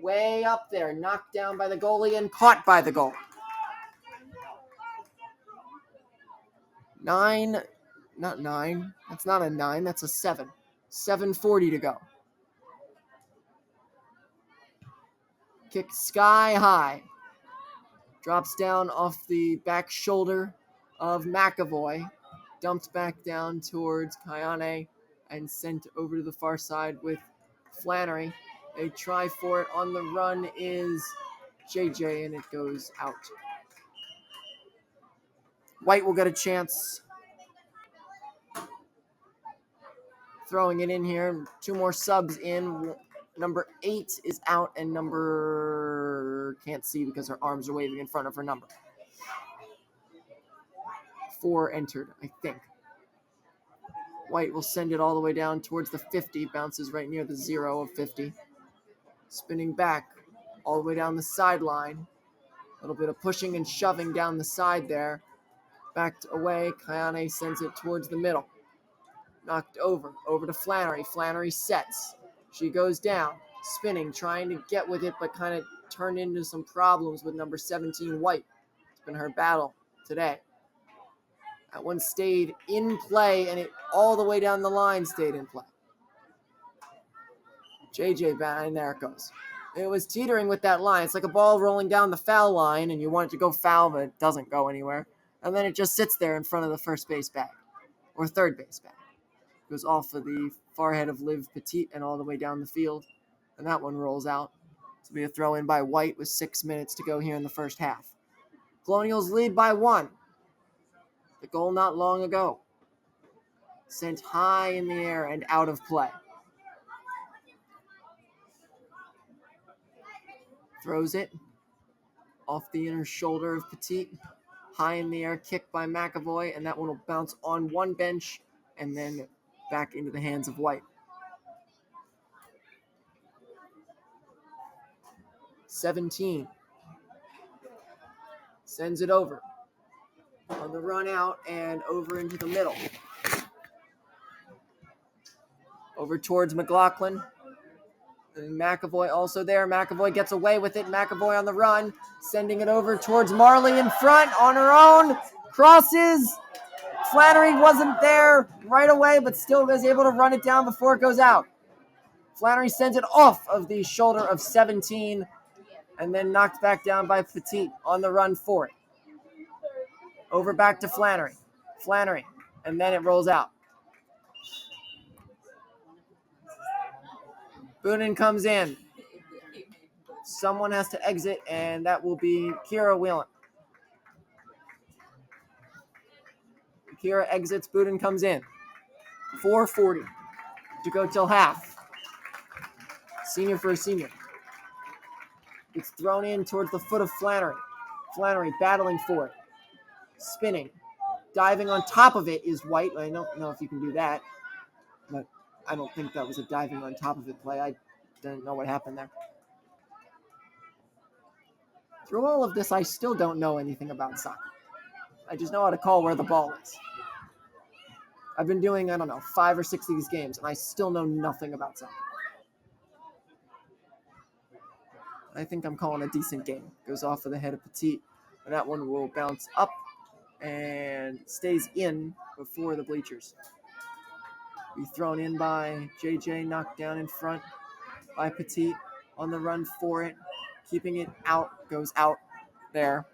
Way up there. Knocked down by the goalie and caught by the goal. 9. Not 9. That's not a 9. That's a 7. 7:40 to go. Kicked sky high. Drops down off the back shoulder of McAvoy. Dumped back down towards Kayane and sent over to the far side with Flannery. A try for it on the run is JJ, and it goes out. White will get a chance. Throwing it in here. 2 more subs in. Number 8 is out, and number... can't see because her arms are waving in front of her number. 4 entered, I think. White will send it all the way down towards the 50. Bounces right near the 0 of 50. Spinning back all the way down the sideline. A little bit of pushing and shoving down the side there. Backed away. Kayane sends it towards the middle. Knocked over. Over to Flannery. Flannery sets. She goes down. Spinning. Trying to get with it, but kind of turned into some problems with number 17, White. It's been her battle today. That one stayed in play, and it all the way down the line stayed in play. JJ and there it goes. It was teetering with that line. It's like a ball rolling down the foul line, and you want it to go foul, but it doesn't go anywhere. And then it just sits there in front of the first base bag. or third base bag. Goes off of the far head of Liv Petit and all the way down the field, and that one rolls out. This will be a throw in by White with 6 minutes to go here in the first half. Colonials lead by 1. The goal not long ago. Sent high in the air and out of play. Throws it off the inner shoulder of Petit. High in the air, kick by McAvoy, and that one will bounce on one bench and then back into the hands of White. 17. Sends it over. On the run out and over into the middle. Over towards McLaughlin. And McAvoy also there. McAvoy gets away with it. McAvoy on the run. Sending it over towards Marley in front on her own. Crosses. Flannery wasn't there right away, but still was able to run it down before it goes out. Flannery sends it off of the shoulder of 17 and then knocked back down by Petit on the run for it. Over back to Flannery. Flannery. And then it rolls out. Boonin comes in. Someone has to exit, and that will be Kira Whelan. Kira exits. Boonin comes in. 4:40 to go till half. Senior for a senior. It's thrown in towards the foot of Flannery. Flannery battling for it. Spinning. Diving on top of it is White. I don't know if you can do that, but I don't think that was a diving on top of it play. I didn't know what happened there. Through all of this, I still don't know anything about soccer. I just know how to call where the ball is. I've been doing, 5 or 6 of these games, and I still know nothing about soccer. I think I'm calling a decent game. Goes off of the head of Petit, and that one will bounce up and stays in before the bleachers. Be thrown in by JJ, knocked down in front by Petit, on the run for it, keeping it out, goes out there.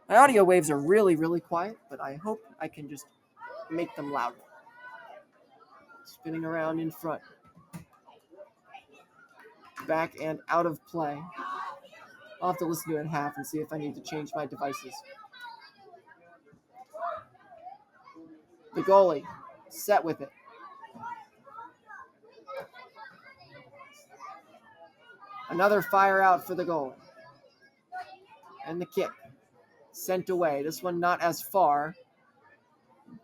My audio waves are really, really quiet, but I hope I can just make them louder. Spinning around in front. Back and out of play. I'll have to listen to it at half and see if I need to change my devices. The goalie, set with it. Another fire out for the goalie. And the kick. Sent away. This one not as far.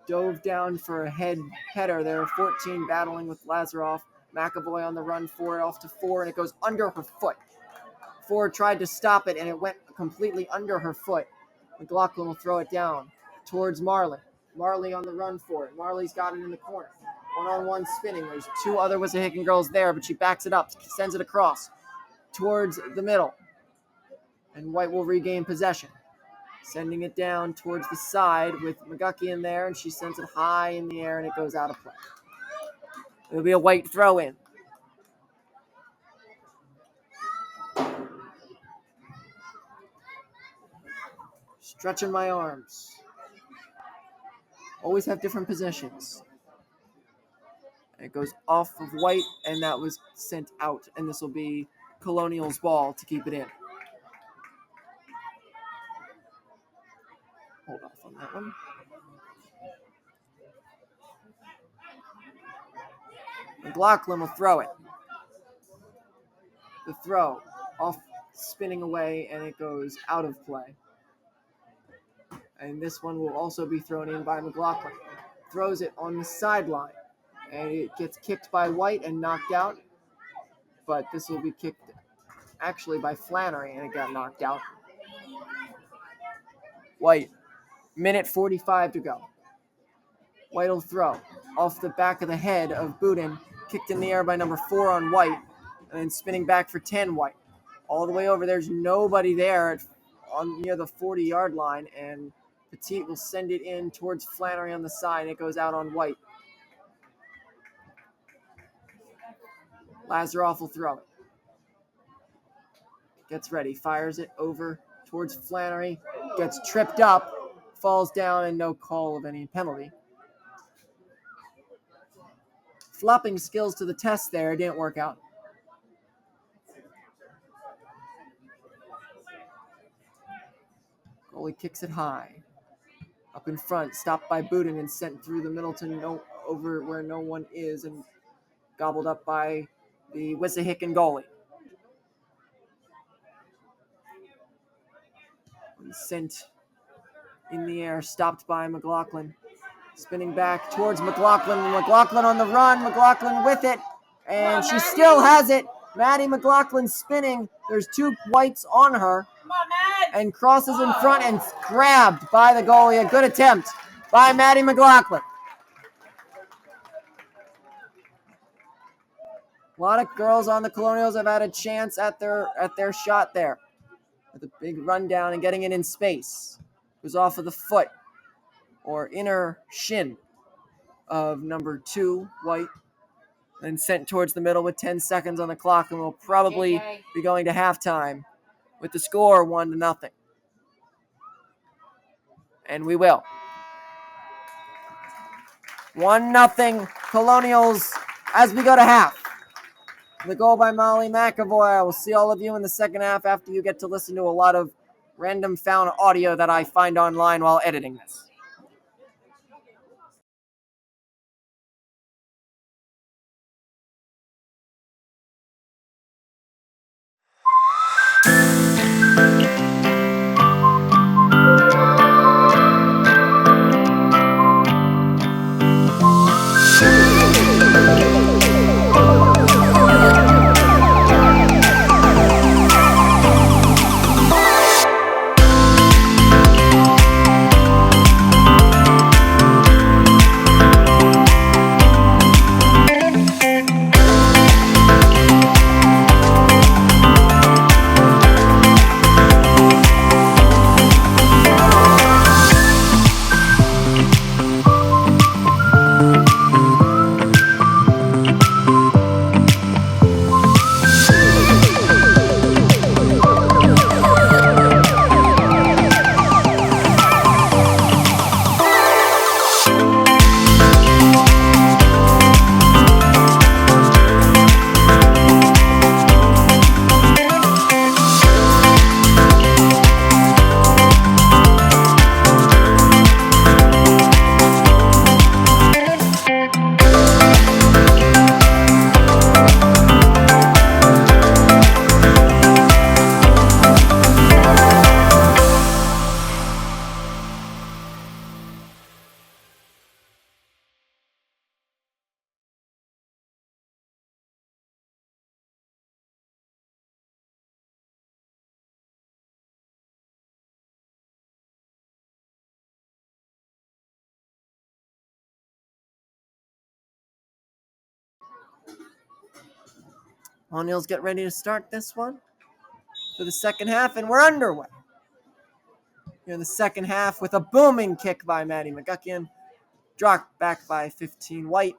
Dove down for a header there. 14 battling with Lazaroff. McAvoy on the run for it, off to 4, and it goes under her foot. 4 tried to stop it, and it went completely under her foot. McLaughlin will throw it down towards Marley. Marley on the run for it. Marley's got it in the corner. One-on-one spinning. There's 2 other Wissahickon girls there, but she backs it up, sends it across towards the middle. And White will regain possession. Sending it down towards the side with McGucky in there, and she sends it high in the air, and it goes out of play. It'll be a White throw-in. Stretching my arms. Always have different positions. And it goes off of White, and that was sent out. And this will be Colonial's ball to keep it in. Hold off on that one. McLaughlin will throw it. The throw off, spinning away, and it goes out of play. And this one will also be thrown in by McLaughlin. Throws it on the sideline. And it gets kicked by White and knocked out. But this will be kicked actually by Flannery, and it got knocked out. White. Minute 45 to go. White will throw. Off the back of the head of Boudin. Kicked in the air by number 4 on White. And then spinning back for 10 White. All the way over. There's nobody there near the 40-yard line. And Petit will send it in towards Flannery on the side. It goes out on White. Lazaroff will throw it. Gets ready. Fires it over towards Flannery. Gets tripped up. Falls down and no call of any penalty. flopping skills to the test there. It didn't work out. Goalie kicks it high. Up in front, stopped by Budin and sent through the middle to over where no one is and gobbled up by the Wissahickon goalie. And sent in the air, stopped by McLaughlin. Spinning back towards McLaughlin. McLaughlin on the run. McLaughlin with it. And she still has it. Maddie McLaughlin spinning. There's two whites on her. And crosses in front and grabbed by the goalie. A good attempt by Maddie McLaughlin. A lot of girls on the Colonials have had a chance at their shot there. With a big rundown and getting it in space. It was off of the foot or inner shin of number 2, White, and sent towards the middle with 10 seconds on the clock, and we'll probably be going to halftime with the score 1-0. And we will. 1-0 Colonials as we go to half. The goal by Molly McAvoy. I will see all of you in the second half after you get to listen to a lot of random found audio that I find online while editing this. Colonials get ready to start this one for the second half, and we're underway. Here in the second half with a booming kick by Maddie McGuckian, dropped back by 15 White,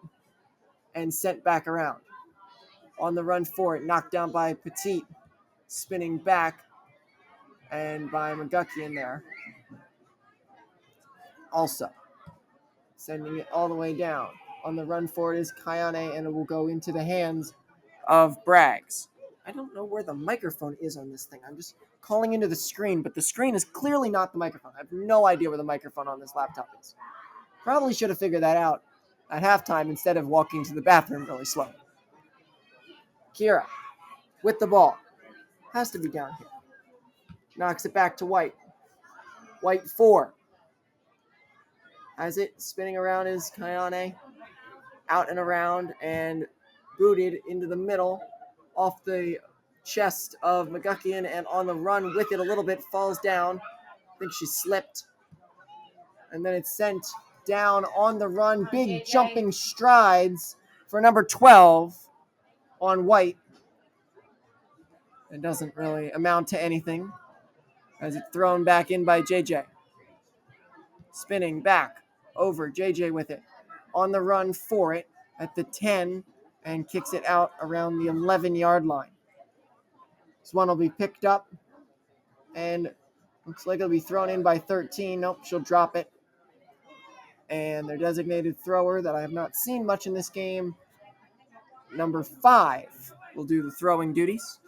and sent back around. On the run for it, knocked down by Petit, spinning back, and by McGuckian there. Also, sending it all the way down. On the run for it is Kayane, and it will go into the hands of Braggs. I don't know where the microphone is on this thing. I'm just calling into the screen, but the screen is clearly not the microphone. I have no idea where the microphone on this laptop is. Probably should have figured that out at halftime instead of walking to the bathroom really slow. Kira with the ball. Has to be down here. Knocks it back to White. White 4. Has it spinning around is Kayane. Out and around and booted into the middle off the chest of McGuckian, and on the run with it a little bit, falls down. I think she slipped. And then it's sent down on the run. Big jumping strides for number 12 on White. It doesn't really amount to anything as it's thrown back in by JJ. Spinning back over, JJ with it. On the run for it at the 10 and kicks it out around the 11-yard line. This one will be picked up and looks like it'll be thrown in by 13. Nope, she'll drop it. And their designated thrower that I have not seen much in this game Number 5 will do the throwing duties.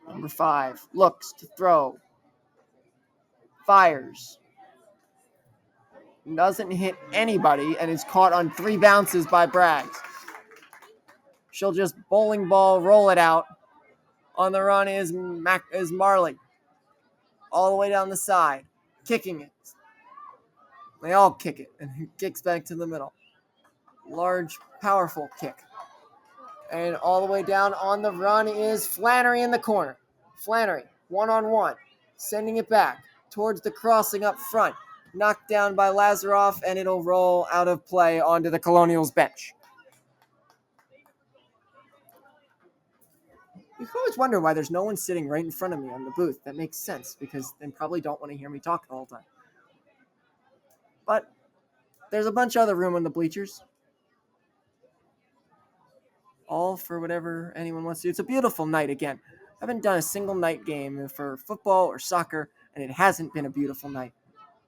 Number 5 looks to throw. Fires. Doesn't hit anybody and is caught on 3 bounces by Braggs. She'll just bowling ball roll it out. On the run is Marley. All the way down the side. Kicking it. They all kick it and he kicks back to the middle. Large, powerful kick. And all the way down on the run is Flannery in the corner. Flannery, one-on-one, sending it back towards the crossing up front. Knocked down by Lazaroff, and it'll roll out of play onto the Colonials bench. You can always wonder why there's no one sitting right in front of me on the booth. That makes sense, because they probably don't want to hear me talk the whole time. But there's a bunch of other room on the bleachers. All for whatever anyone wants to do. It's a beautiful night again. I haven't done a single night game for football or soccer, and it hasn't been a beautiful night.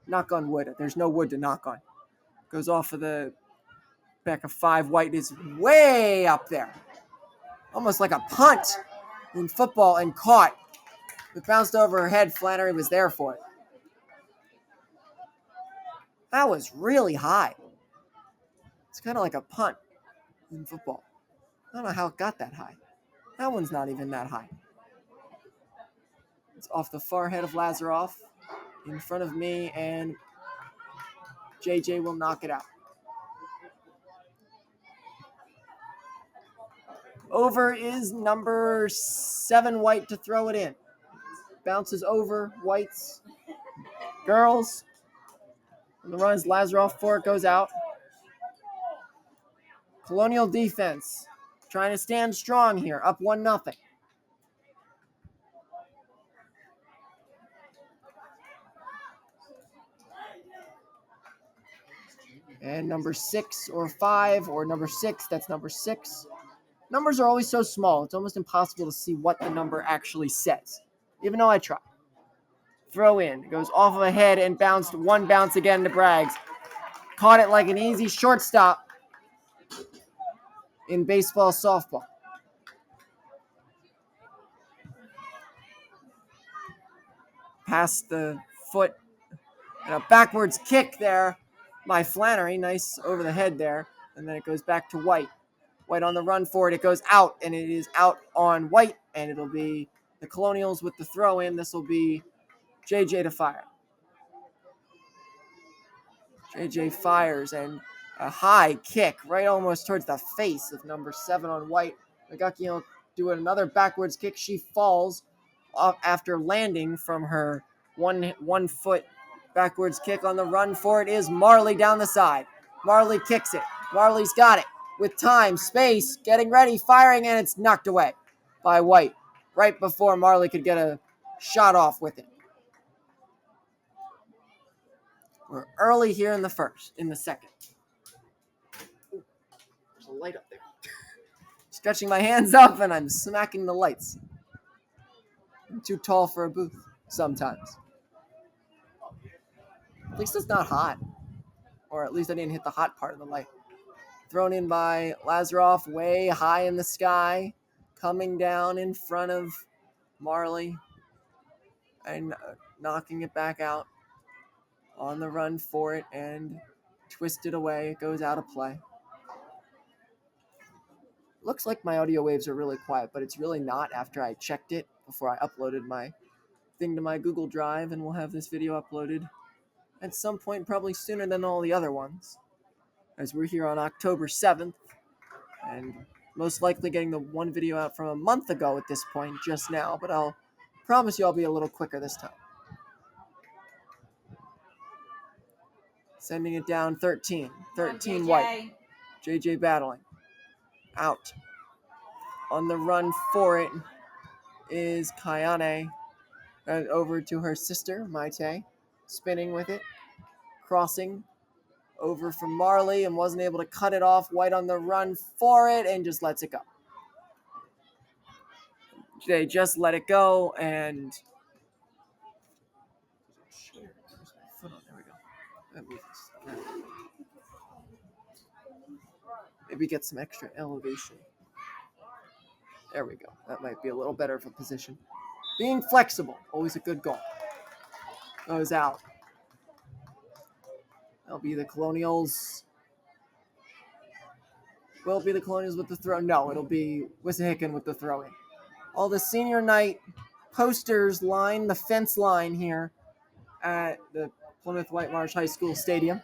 Knock on wood. There's no wood to knock on. Goes off of the back of 5. White is way up there. Almost like a punt in football and caught. It bounced over her head. Flannery was there for it. That was really high. It's kind of like a punt in football. I don't know how it got that high. That one's not even that high. It's off the far head of Lazaroff. In front of me, and JJ will knock it out. Over is number 7 White to throw it in. Bounces over. White's girls. And the run is Lazaroff for it, goes out. Colonial defense trying to stand strong here, up 1-0. And number 6 or 5 or number 6, that's number 6. Numbers are always so small, it's almost impossible to see what the number actually says, even though I try. Throw in, it goes off of a head and bounced 1 bounce again to Braggs. Caught it like an easy shortstop in baseball, softball. Past the foot and a backwards kick there by Flannery. Nice over the head there. And then it goes back to White. White on the run for it. It goes out, and it is out on White. And it'll be the Colonials with the throw in. This will be JJ to fire. JJ fires, and a high kick right almost towards the face of number 7 on White. McGuckie will do another backwards kick. She falls off after landing from her one foot backwards kick. On the run for it is Marley down the side. Marley kicks it. Marley's got it with time, space, getting ready, firing, and it's knocked away by White right before Marley could get a shot off with it. We're early here in the second. Ooh, there's a light up there. Stretching my hands up and I'm smacking the lights. I'm too tall for a booth sometimes. At least it's not hot. Or at least I didn't hit the hot part of the light. Thrown in by Lazaroff, way high in the sky. Coming down in front of Marley. And knocking it back out. On the run for it and twisted away. It goes out of play. Looks like my audio waves are really quiet, but it's really not after I checked it before I uploaded my thing to my Google Drive, and we'll have this video uploaded at some point, probably sooner than all the other ones, as we're here on October 7th, and most likely getting the one video out from a month ago at this point, just now, but I'll promise you I'll be a little quicker this time. Sending it down 13. 13 White. JJ battling. Out. On the run for it is Kayane. And over to her sister, Maite. Spinning with it. Crossing. Over from Marley and wasn't able to cut it off. White on the run for it and just lets it go. They just let it go and... There we go. Maybe get some extra elevation. There we go. That might be a little better of a position. Being flexible, always a good goal. Goes out. That'll be the Colonials. Will it be the Colonials with the throw? No, it'll be Wissahickon with the throw-in. All the senior night posters line the fence line here at the Plymouth Whitemarsh High School Stadium.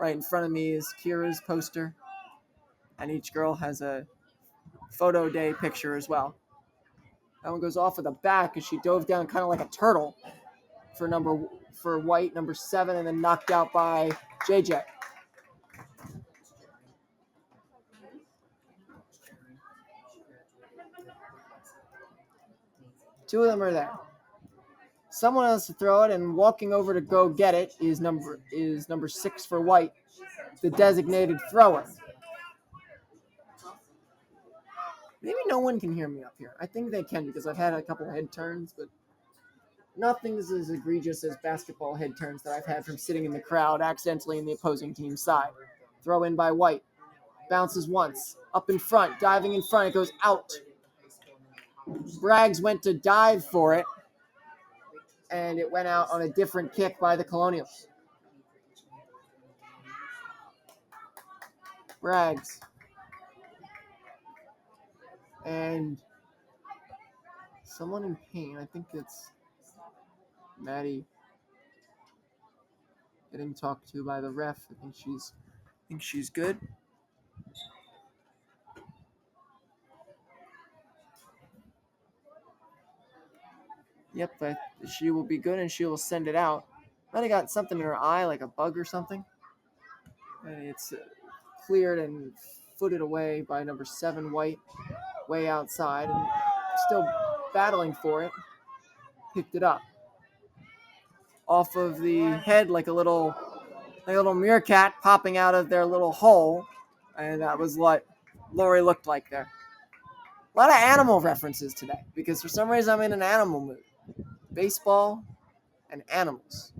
Right in front of me is Kira's poster, and each girl has a photo day picture as well. That one goes off of the back as she dove down kind of like a turtle for White, number 7, and then knocked out by JJ. Two of them are there. Someone else to throw it, and walking over to go get it is number 6 for White, the designated thrower. Maybe no one can hear me up here. I think they can because I've had a couple head turns, but nothing is as egregious as basketball head turns that I've had from sitting in the crowd accidentally in the opposing team's side. Throw in by White. Bounces once. Up in front. Diving in front. It goes out. Braggs went to dive for it, and it went out on a different kick by the Colonials. Braggs. And someone in pain. I think it's Maddie getting talked to by the ref. I think she's good. Yep, she will be good and she will send it out. Might have got something in her eye, like a bug or something. And it's cleared and footed away by number 7 White, way outside, and still battling for it. Picked it up. Off of the head like a little meerkat popping out of their little hole. And that was what Lori looked like there. A lot of animal references today because for some reason I'm in an animal mood. Baseball and animals.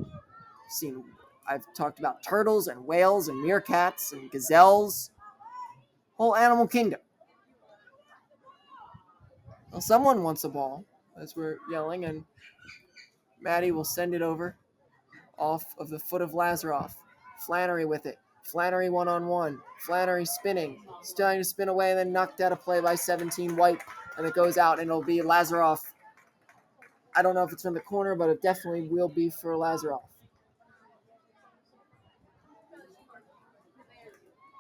I've talked about turtles and whales and meerkats and gazelles. Whole animal kingdom. Well, someone wants a ball as we're yelling, and Maddie will send it over off of the foot of Lazaroff. Flannery with it. Flannery one-on-one. Flannery spinning. Starting to spin away and then knocked out of play by 17 White. And it goes out and it'll be Lazaroff. I don't know if it's from the corner, but it definitely will be for Lazaroff.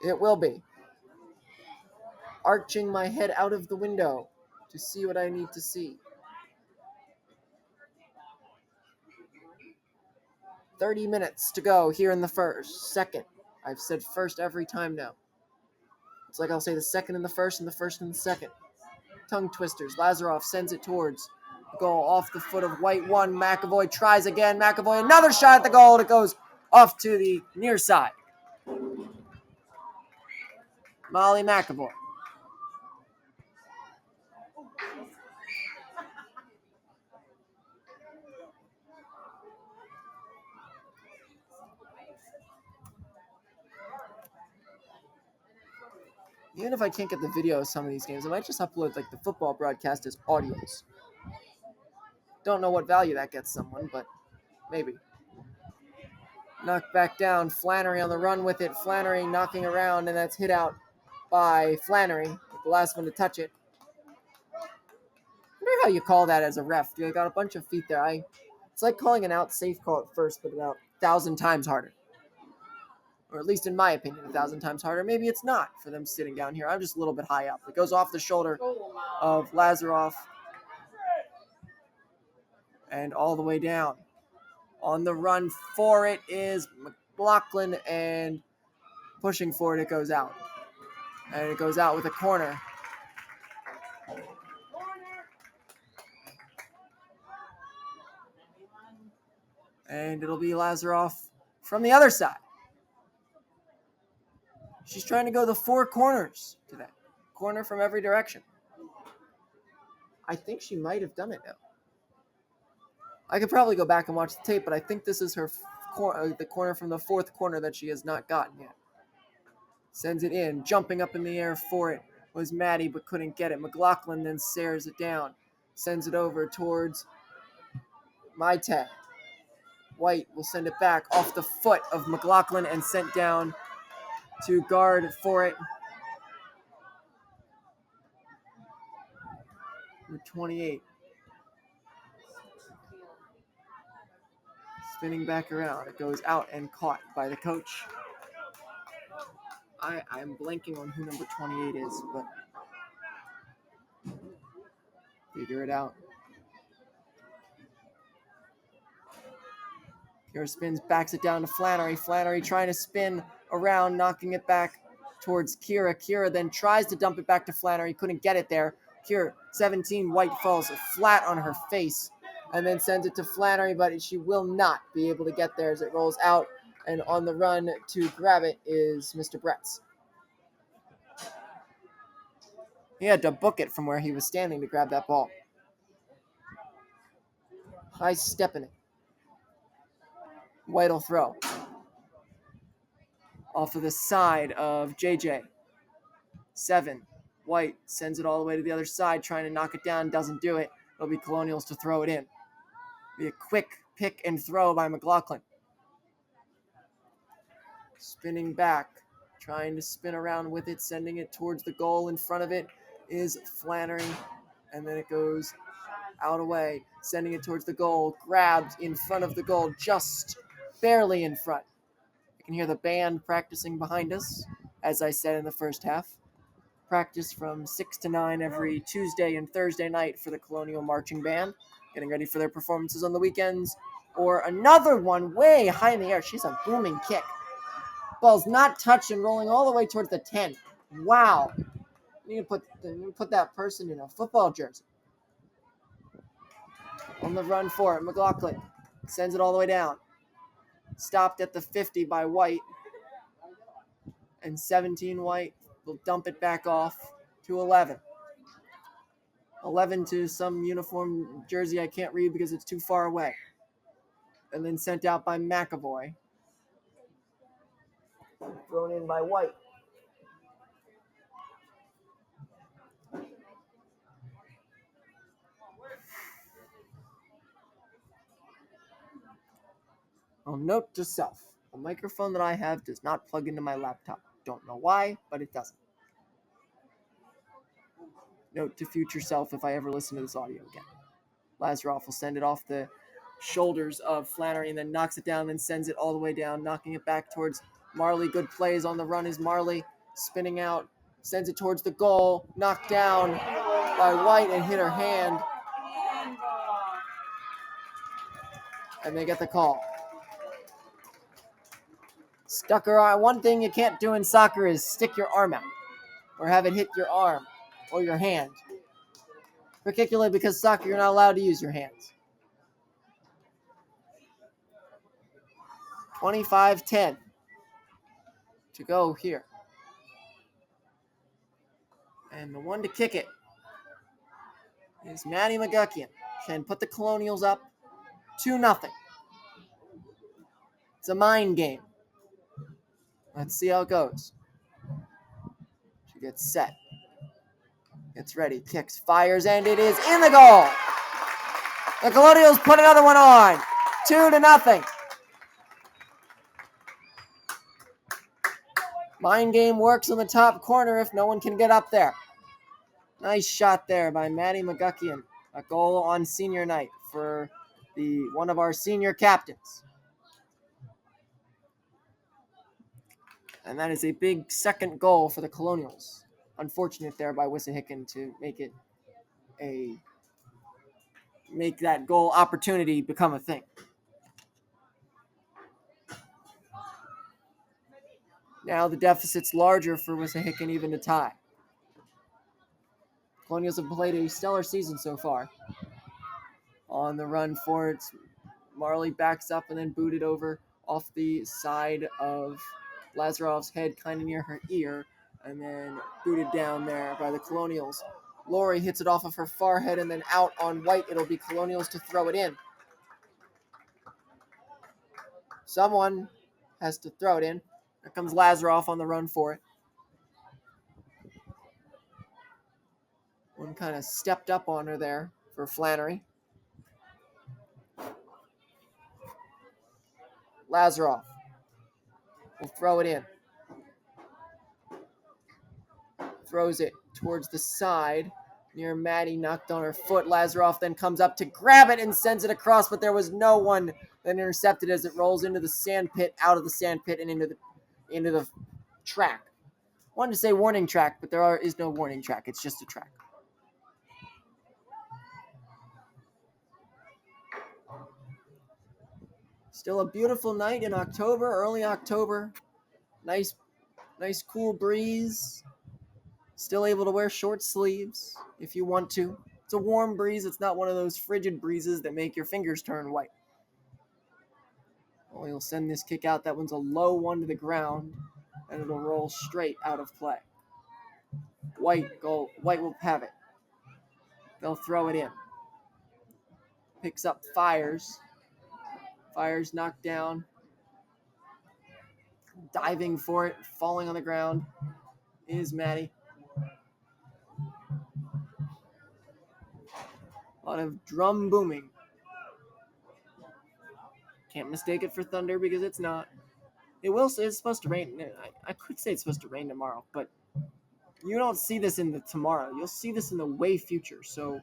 It will be. Arching my head out of the window to see what I need to see. 30 minutes to go here in the second. I've said first every time now. It's like I'll say the second and the first and the second. Tongue twisters. Lazaroff sends it towards the goal off the foot of White 1. McAvoy tries again. McAvoy another shot at the goal. It goes off to the near side. Molly McAvoy. Even if I can't get the video of some of these games, I might just upload like the football broadcast as audios. Don't know what value that gets someone, but maybe. Knocked back down. Flannery on the run with it. Flannery knocking around, and that's hit out by Flannery. The last one to touch it. I wonder how you call that as a ref. You got a bunch of feet there. It's like calling an out safe call at first, but about 1,000 times harder. Or at least in my opinion, 1,000 times harder. Maybe it's not for them sitting down here. I'm just a little bit high up. It goes off the shoulder of Lazaroff and all the way down. On the run for it is McLaughlin, and pushing for it, it goes out. And it goes out with a corner. And it'll be Lazaroff from the other side. She's trying to go the 4 corners today. Corner from every direction. I think she might have done it now. I could probably go back and watch the tape, but I think this is her the corner from the 4th corner that she has not gotten yet. Sends it in. Jumping up in the air for it was Maddie, but couldn't get it. McLaughlin then stares it down. Sends it over towards Maite. White will send it back off the foot of McLaughlin and sent down to guard for it. Number 28. Spinning back around. It goes out and caught by the coach. I'm blanking on who number 28 is, but figure it out. Kira spins, backs it down to Flannery. Flannery trying to spin around, knocking it back towards Kira. Kira then tries to dump it back to Flannery. Couldn't get it there. Kira, 17, White falls flat on her face and then sends it to Flannery, but she will not be able to get there as it rolls out. And on the run to grab it is Mr. Bretz. He had to book it from where he was standing to grab that ball. High step in it. White will throw. Off of the side of JJ. 7. White sends it all the way to the other side, trying to knock it down. Doesn't do it. It'll be Colonials to throw it in. Be a quick pick and throw by McLaughlin. Spinning back. Trying to spin around with it, sending it towards the goal. In front of it is Flannery. And then it goes out away, sending it towards the goal. Grabbed in front of the goal, just barely in front. You can hear the band practicing behind us, as I said in the first half. Practice from 6 to 9 every Tuesday and Thursday night for the Colonial Marching Band, getting ready for their performances on the weekends. Or another one way high in the air. She's a booming kick. Ball's not touched and rolling all the way towards the 10. Wow. You need to put that person in a football jersey. On the run for it, McLaughlin sends it all the way down. Stopped at the 50 by White. And 17 White will dump it back off to 11. 11 to some uniform jersey I can't read because it's too far away. And then sent out by McAvoy. Thrown in by White. I'll note to self, the microphone that I have does not plug into my laptop. Don't know why, but it doesn't. Note to future self if I ever listen to this audio again. Lazaroff will send it off the shoulders of Flannery and then knocks it down and sends it all the way down, knocking it back towards Marley. Good plays on the run is Marley. Spinning out, sends it towards the goal, knocked down by White and hit her hand. And they get the call. Stuck her arm. One thing you can't do in soccer is stick your arm out or have it hit your arm or your hand. Particularly because soccer, you're not allowed to use your hands. 25-10 to go here. And the one to kick it is Maddie McGuckian. Can put the Colonials up 2-0. It's a mind game. Let's see how it goes. She gets set. Gets ready. Kicks, fires, and it is in the goal. The Colonials put another one on. 2-0. Mind game works in the top corner if no one can get up there. Nice shot there by Maddie McGuckian. A goal on senior night for one of our senior captains. And that is a big second goal for the Colonials. Unfortunate there by Wissahickon to make that goal opportunity become a thing. Now the deficit's larger for Wissahickon even to tie. Colonials have played a stellar season so far. On the run for it, Marley backs up and then booted over off the side of Lazarov's head, kind of near her ear, and then booted down there by the Colonials. Lori hits it off of her forehead and then out on White. It'll be Colonials to throw it in. Someone has to throw it in. There comes Lazaroff on the run for it. One kind of stepped up on her there for Flannery. Lazaroff will throw it in. Throws it towards the side near Maddie, knocked on her foot. Lazaroff then comes up to grab it and sends it across, but there was no one that intercepted as it rolls into the sand pit, out of the sand pit, and into the track. I wanted to say warning track, but there is no warning track. It's just a track. Still a beautiful night in October, early October. Nice cool breeze. Still able to wear short sleeves if you want to. It's a warm breeze. It's not one of those frigid breezes that make your fingers turn white. Well, he'll send this kick out. That one's a low one to the ground, and it'll roll straight out of play. White will have it. They'll throw it in. Picks up Fires. Fires knocked down. Diving for it, falling on the ground is Maddie. A lot of drum booming. Can't mistake it for thunder because it's not. It's supposed to rain. I could say it's supposed to rain tomorrow, but you don't see this in the tomorrow. You'll see this in the way future. So,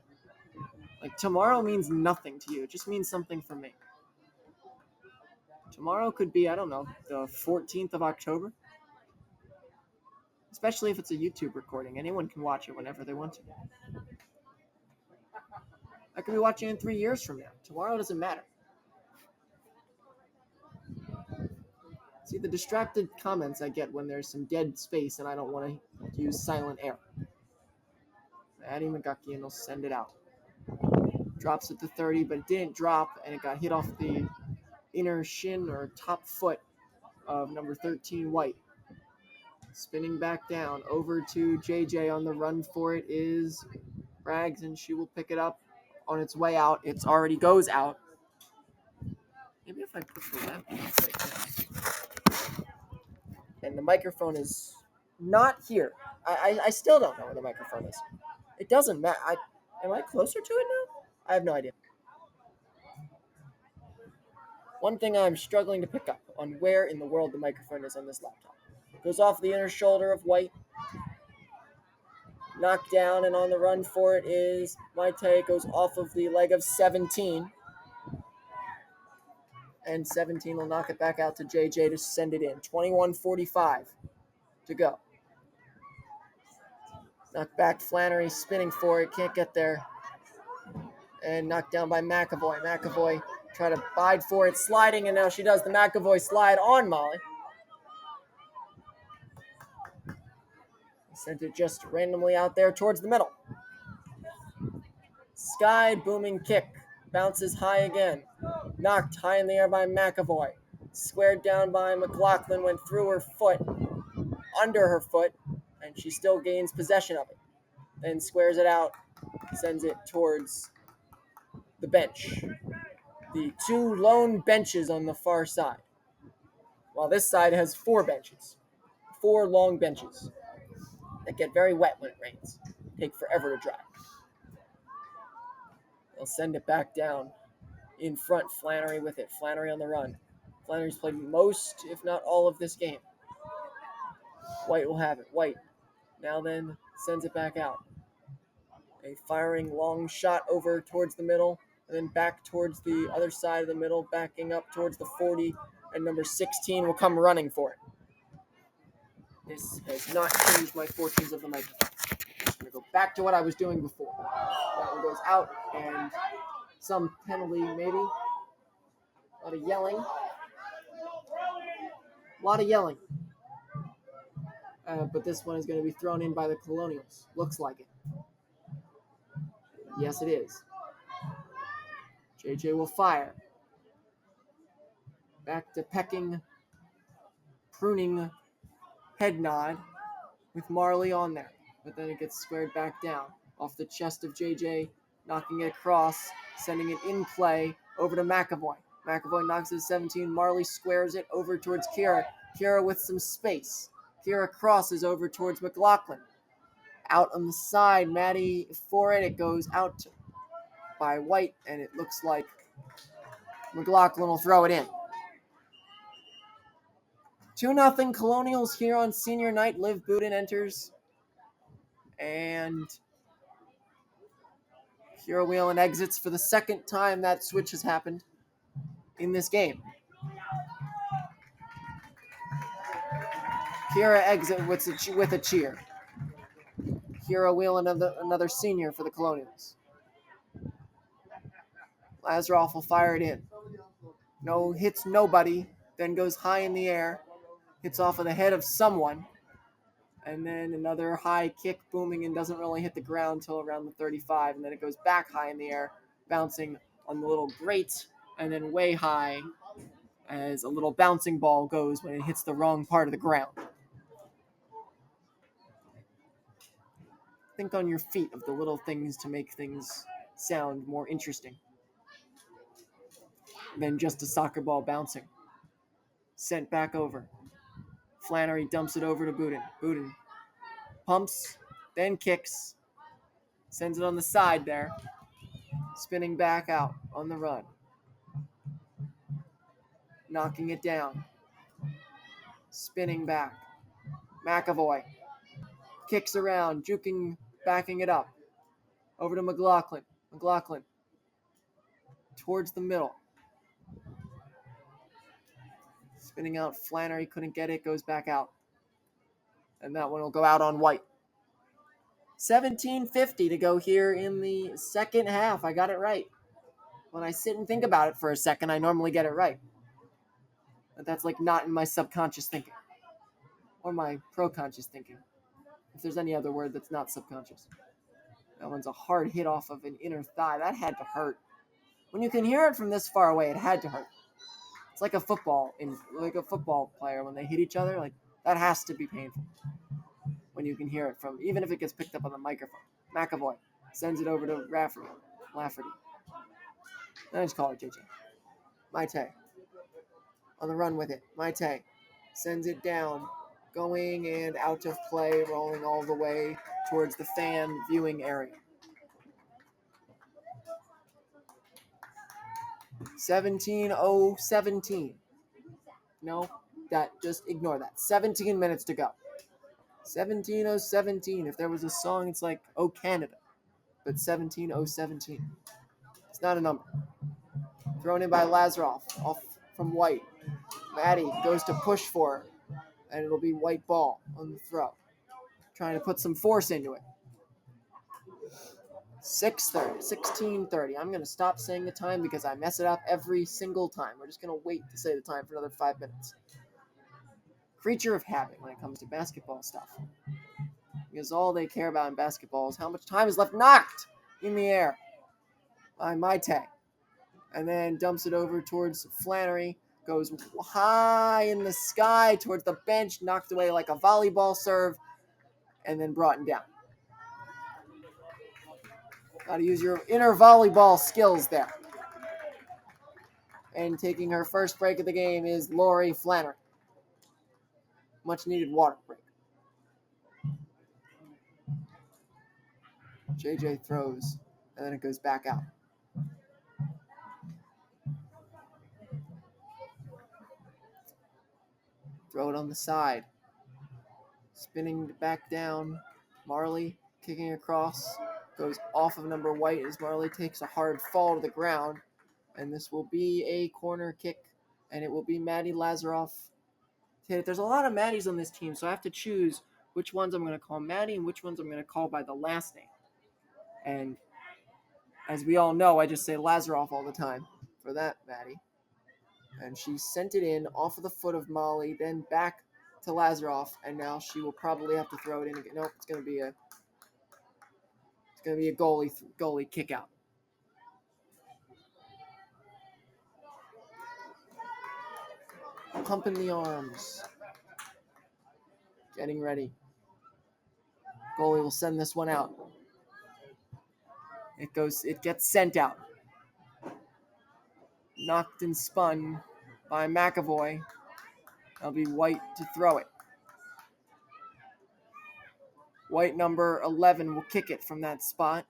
like, tomorrow means nothing to you. It just means something for me. Tomorrow could be, I don't know, the 14th of October. Especially if it's a YouTube recording. Anyone can watch it whenever they want to. I could be watching it in 3 years from now. Tomorrow doesn't matter. See the distracted comments I get when there's some dead space and I don't want to use silent air. Maddie McGuckian will send it out. Drops at the 30, but it didn't drop, and it got hit off the inner shin or top foot of number 13, White. Spinning back down over to JJ. On the run for it is Rags, and she will pick it up on its way out. It already goes out. Maybe if I put the laptop right now. And the microphone is not here. I still don't know where the microphone is. It doesn't matter. Am I closer to it now? I have no idea. One thing I'm struggling to pick up on where in the world the microphone is on this laptop. Goes off the inner shoulder of White. Knocked down, and on the run for it is Maite. Goes off of the leg of 17. And 17 will knock it back out to JJ to send it in. 21:45 to go. Knocked back Flannery, spinning for it. Can't get there. And knocked down by McAvoy. McAvoy tried to bide for it, sliding, and now she does the McAvoy slide on Molly. Sent it just randomly out there towards the middle. Sky booming kick. Bounces high again. Knocked high in the air by McAvoy. Squared down by McLaughlin. Went through her foot. Under her foot. And she still gains possession of it. Then squares it out. Sends it towards the bench. The two lone benches on the far side. While this side has 4 benches. 4 long benches. That get very wet when it rains. Take forever to dry. They'll send it back down. In front, Flannery with it. Flannery on the run. Flannery's played most, if not all, of this game. White will have it. White now then sends it back out. A firing long shot over towards the middle, and then back towards the other side of the middle, backing up towards the 40, and number 16 will come running for it. This has not changed my fortunes of the microphone. I'm just going to go back to what I was doing before. That one goes out, and some penalty maybe. A lot of yelling. But this one is going to be thrown in by the Colonials. Looks like it. Yes, it is. JJ will fire. Back to pecking, pruning head nod with Marley on there. But then it gets squared back down off the chest of JJ, knocking it across, sending it in play over to McAvoy. McAvoy knocks it to 17. Marley squares it over towards Kira. Kira with some space. Kira crosses over towards McLaughlin. Out on the side, Maddie for it. It goes out by White, and it looks like McLaughlin will throw it in. 2-0 Colonials here on senior night. Liv Budin enters. And Kira Whelan exits for the second time that switch has happened in this game. Kira exits with a cheer. Kira Whelan, another senior for the Colonials. Lazaroff will fire it in. No, hits nobody, then goes high in the air, hits off of the head of someone, and then another high kick booming and doesn't really hit the ground until around the 35, and then it goes back high in the air, bouncing on the little grate, and then way high as a little bouncing ball goes when it hits the wrong part of the ground. Think on your feet of the little things to make things sound more interesting than just a soccer ball bouncing. Sent back over. Flannery dumps it over to Budin. Budin pumps, then kicks, sends it on the side there, spinning back out on the run. Knocking it down. Spinning back. McAvoy kicks around, juking, backing it up. Over to McLaughlin. McLaughlin towards the middle. Spinning out, Flannery couldn't get it, goes back out. And that one will go out on White. 17:50 to go here in the second half. I got it right. When I sit and think about it for a second, I normally get it right. But that's like not in my subconscious thinking. Or my pro-conscious thinking. If there's any other word that's not subconscious. That one's a hard hit off of an inner thigh. That had to hurt. When you can hear it from this far away, it had to hurt. It's like a football player when they hit each other. Like that has to be painful. When you can hear it from, even if it gets picked up on the microphone. McAvoy sends it over to Lafferty. I just call it JJ. Maite on the run with it. Maite sends it down, going and out of play, rolling all the way towards the fan viewing area. 17:17. No, just ignore that. 17 minutes to go. 17:17. If there was a song, it's like "Oh Canada," but 17:17. It's not a number. Thrown in by Lazaroff, off from White. Maddie goes to push for her, and it'll be White ball on the throw. Trying to put some force into it. 16:30. I'm going to stop saying the time because I mess it up every single time. We're just going to wait to say the time for another 5 minutes. Creature of habit when it comes to basketball stuff. Because all they care about in basketball is how much time is left. Knocked in the air by Maite. And then dumps it over towards Flannery. Goes high in the sky towards the bench. Knocked away like a volleyball serve. And then brought down. Got to use your inner volleyball skills there. And taking her first break of the game is Lori Flannery. Much needed water break. JJ throws, and then it goes back out. Throw it on the side. Spinning back down. Marley kicking across. Goes off of number White as Marley takes a hard fall to the ground. And this will be a corner kick. And it will be Maddie Lazaroff. There's a lot of Maddies on this team, so I have to choose which ones I'm going to call Maddie and which ones I'm going to call by the last name. And as we all know, I just say Lazaroff all the time for that Maddie. And she sent it in off of the foot of Molly, then back to Lazaroff, and now she will probably have to throw it in again. Nope, it's going to be a goalie kick out. Pumping the arms. Getting ready. Goalie will send this one out. It gets sent out. Knocked and spun by McAvoy. That'll be White to throw it. White number 11 will kick it from that spot.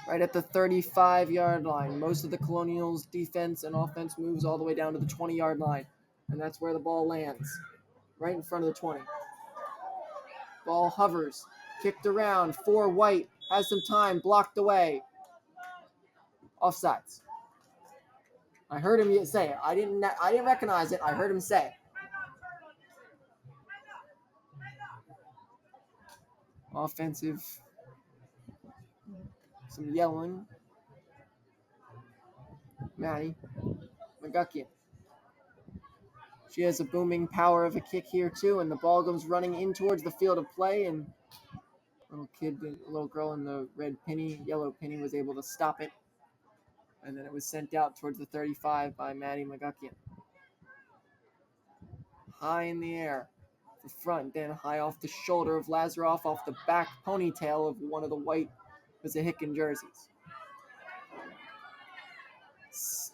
Right at the 35-yard line. Most of the Colonials' defense and offense moves all the way down to the 20-yard line. And that's where the ball lands. Right in front of the 20. Ball hovers. Kicked around for White. Has some time. Blocked away. Offsides. I heard him say it. I didn't recognize it. I heard him say it. Offensive. Some yelling. Maddie McGuckian. She has a booming power of a kick here too, and the ball goes running in towards the field of play, and little girl in the yellow penny was able to stop it. And then it was sent out towards the 35 by Maddie McGuckian. High in the air. The front, then high off the shoulder of Lazaroff, off the back ponytail of one of the white Hicken jerseys.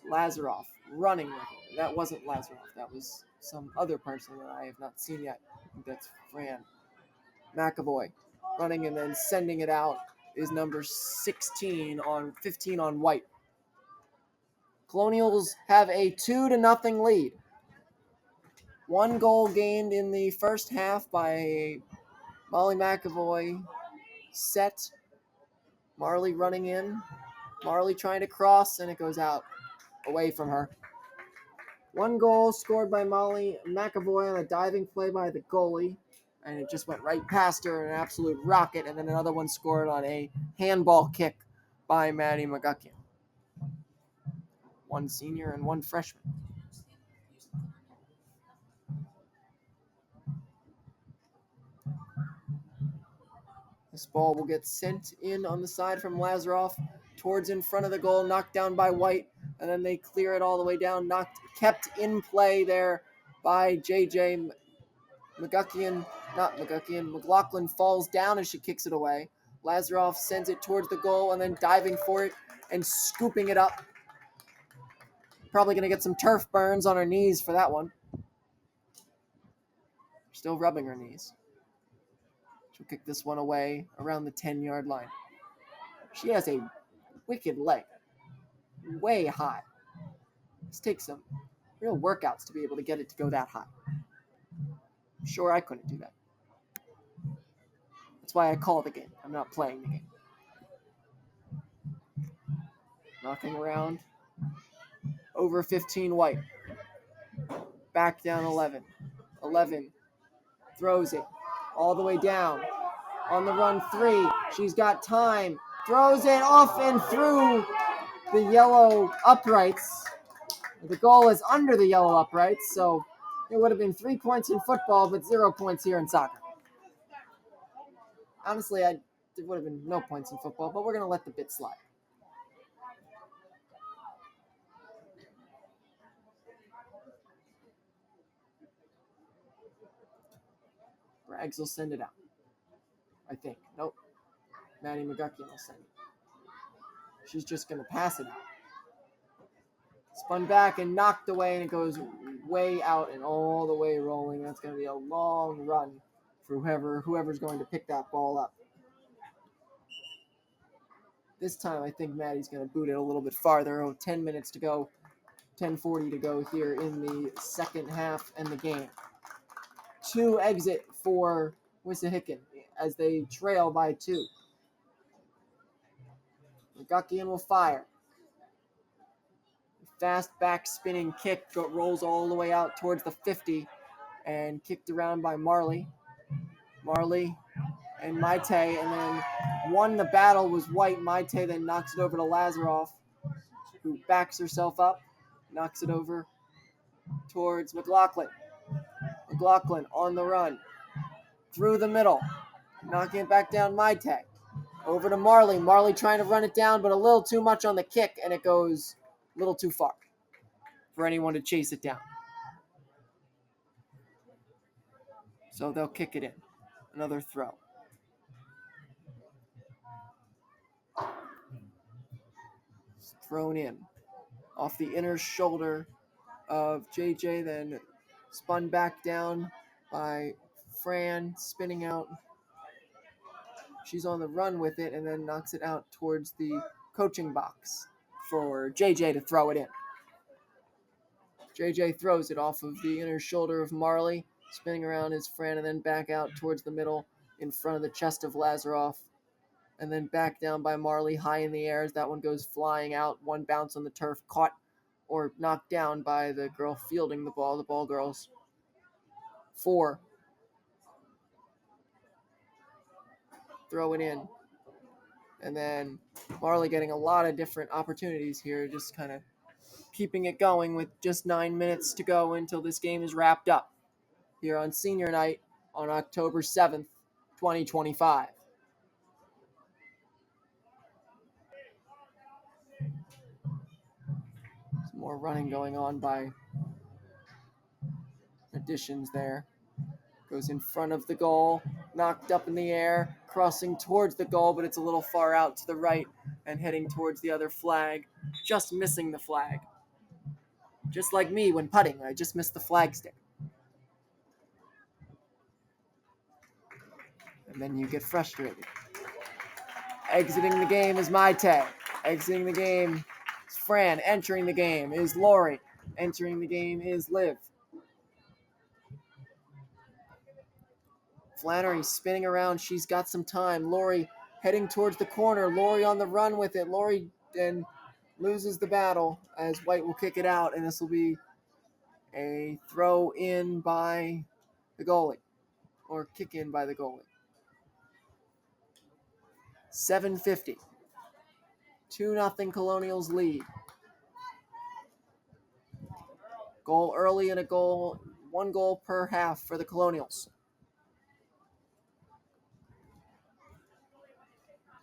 Lazaroff running with it. That wasn't Lazaroff. That was some other person that I have not seen yet. I think that's Fran McAvoy. Running and then sending it out is number 15 on White. Colonials have a 2-0 lead. 1 goal gained in the first half by Molly McAvoy. Set. Marley running in. Marley trying to cross, and it goes out away from her. 1 goal scored by Molly McAvoy on a diving play by the goalie, and it just went right past her, an absolute rocket, and then another one scored on a handball kick by Maddie McGuckian. 1 senior and 1 freshman. This ball will get sent in on the side from Lazaroff towards in front of the goal, knocked down by White, and then they clear it all the way down, kept in play there by JJ McLaughlin falls down as she kicks it away. Lazaroff sends it towards the goal and then diving for it and scooping it up. Probably going to get some turf burns on her knees for that one. Still rubbing her knees. She'll kick this one away around the 10-yard line. She has a wicked leg. Way high. This takes some real workouts to be able to get it to go that high. I'm sure I couldn't do that. That's why I call the game. I'm not playing the game. Knocking around. Over 15 White. Back down 11. 11 throws it all the way down. On the run 3. She's got time. Throws it off and through the yellow uprights. The goal is under the yellow uprights, so it would have been 3 points in football, but 0 points here in soccer. Honestly, it would have been no points in football, but we're going to let the bit slide. Braggs will send it out. I think. Nope. Maddie McGuckian will send it. She's just going to pass it out. Spun back and knocked away, and it goes way out and all the way rolling. That's going to be a long run for whoever's going to pick that ball up. This time, I think Maddie's going to boot it a little bit farther. 10 minutes to go. 10:40 to go here in the second half and the game. 2 exit for Wissahickon as they trail by 2. McGuckian will fire. Fast back spinning kick rolls all the way out towards the 50 and kicked around by Marley. Marley and Maite, and then won the battle was White. Maite then knocks it over to Lazaroff, who backs herself up, knocks it over towards McLaughlin. McLaughlin on the run. Through the middle. Knocking it back down Maite. Over to Marley. Marley trying to run it down, but a little too much on the kick, and it goes a little too far for anyone to chase it down. So they'll kick it in. Another throw. It's thrown in. Off the inner shoulder of JJ, then spun back down by Fran spinning out. She's on the run with it and then knocks it out towards the coaching box for JJ to throw it in. JJ throws it off of the inner shoulder of Marley, spinning around his Fran and then back out towards the middle in front of the chest of Lazaroff. And then back down by Marley, high in the air as that one goes flying out. One bounce on the turf, caught or knocked down by the girl fielding the ball girls. 4. Throw it in. And then Marley getting a lot of different opportunities here, just kind of keeping it going with just 9 minutes to go until this game is wrapped up here on senior night on October 7th, 2025. Some more running going on by additions there. Goes in front of the goal, knocked up in the air, crossing towards the goal, but it's a little far out to the right and heading towards the other flag, just missing the flag. Just like me when putting, I just missed the flag stick. And then you get frustrated. Exiting the game is Maite. Exiting the game is Fran. Entering the game is Lori. Entering the game is Liv. Flannery spinning around. She's got some time. Lori heading towards the corner. Lori on the run with it. Lori then loses the battle as White will kick it out, and this will be a throw in by the goalie, or kick in by the goalie. 7:50. 2-0 Colonials lead. Goal early and a goal, 1 goal per half for the Colonials.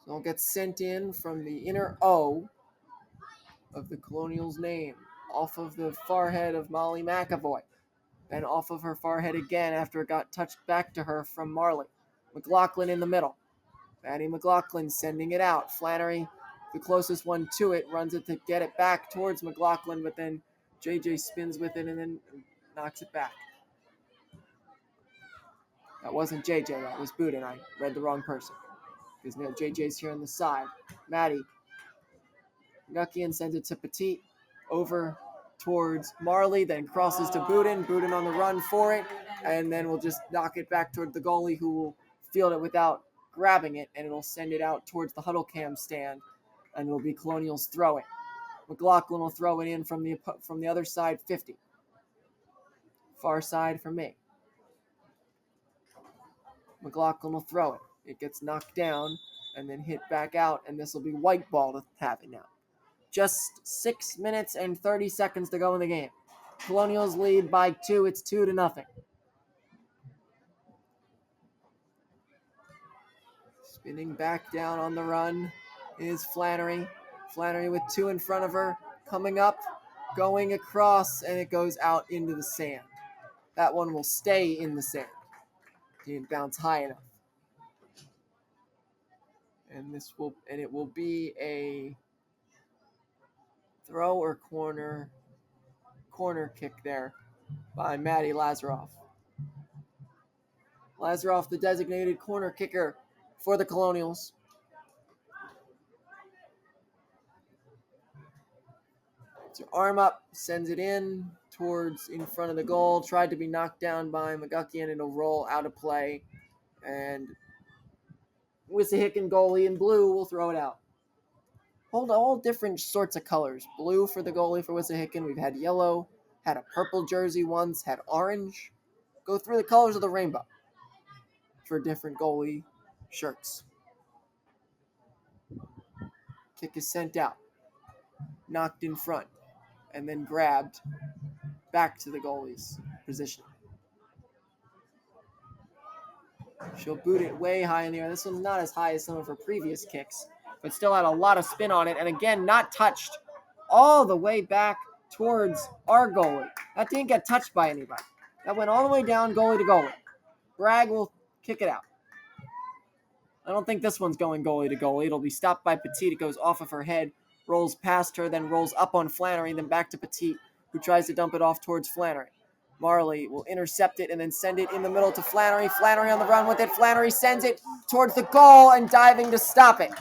So it'll get sent in from the inner O of the Colonials' name, off of the far head of Molly McAvoy, then off of her far head again after it got touched back to her from Marley. McLaughlin in the middle. Maddie McLaughlin sending it out. Flannery, the closest one to it, runs it to get it back towards McLaughlin, but then JJ spins with it and then knocks it back. That wasn't JJ, that was Budin. I read the wrong person. Because now JJ's here on the side. Maddie. Guckian sends it to Petit. Over towards Marley, then crosses to Budin. Budin on the run for it. And then we'll just knock it back toward the goalie, who will field it without grabbing it. And it'll send it out towards the huddle cam stand. And it'll be Colonials throwing. McLaughlin will throw it in from the other side, 50. Far side for me. McLaughlin will throw it. It gets knocked down and then hit back out, and this will be White ball to have it now. Just 6 minutes and 30 seconds to go in the game. Colonials lead by 2. It's 2-0. Spinning back down on the run is Flannery. Flannery with 2 in front of her. Coming up, going across, and it goes out into the sand. That one will stay in the sand. Didn't bounce high enough. And it will be a throw or corner kick there by Maddie Lazaroff. Lazaroff, the designated corner kicker for the Colonials. It's her arm up, sends it in front of the goal. Tried to be knocked down by McGuckian, and it'll roll out of play. And Wissahickon goalie in blue will throw it out. Hold all different sorts of colors. Blue for the goalie for Wissahickon. We've had yellow, had a purple jersey once, had orange. Go through the colors of the rainbow for different goalie shirts. Kick is sent out. Knocked in front. And then grabbed back to the goalie's position. She'll boot it way high in the air. This one's not as high as some of her previous kicks, but still had a lot of spin on it. And again, not touched all the way back towards our goalie. That didn't get touched by anybody. That went all the way down, goalie to goalie. Bragg will kick it out. I don't think this one's going goalie to goalie. It'll be stopped by Petit. It goes off of her head, rolls past her, then rolls up on Flannery, then back to Petit, who tries to dump it off towards Flannery. Marley will intercept it and then send it in the middle to Flannery. Flannery on the run with it. Flannery sends it towards the goal and diving to stop it.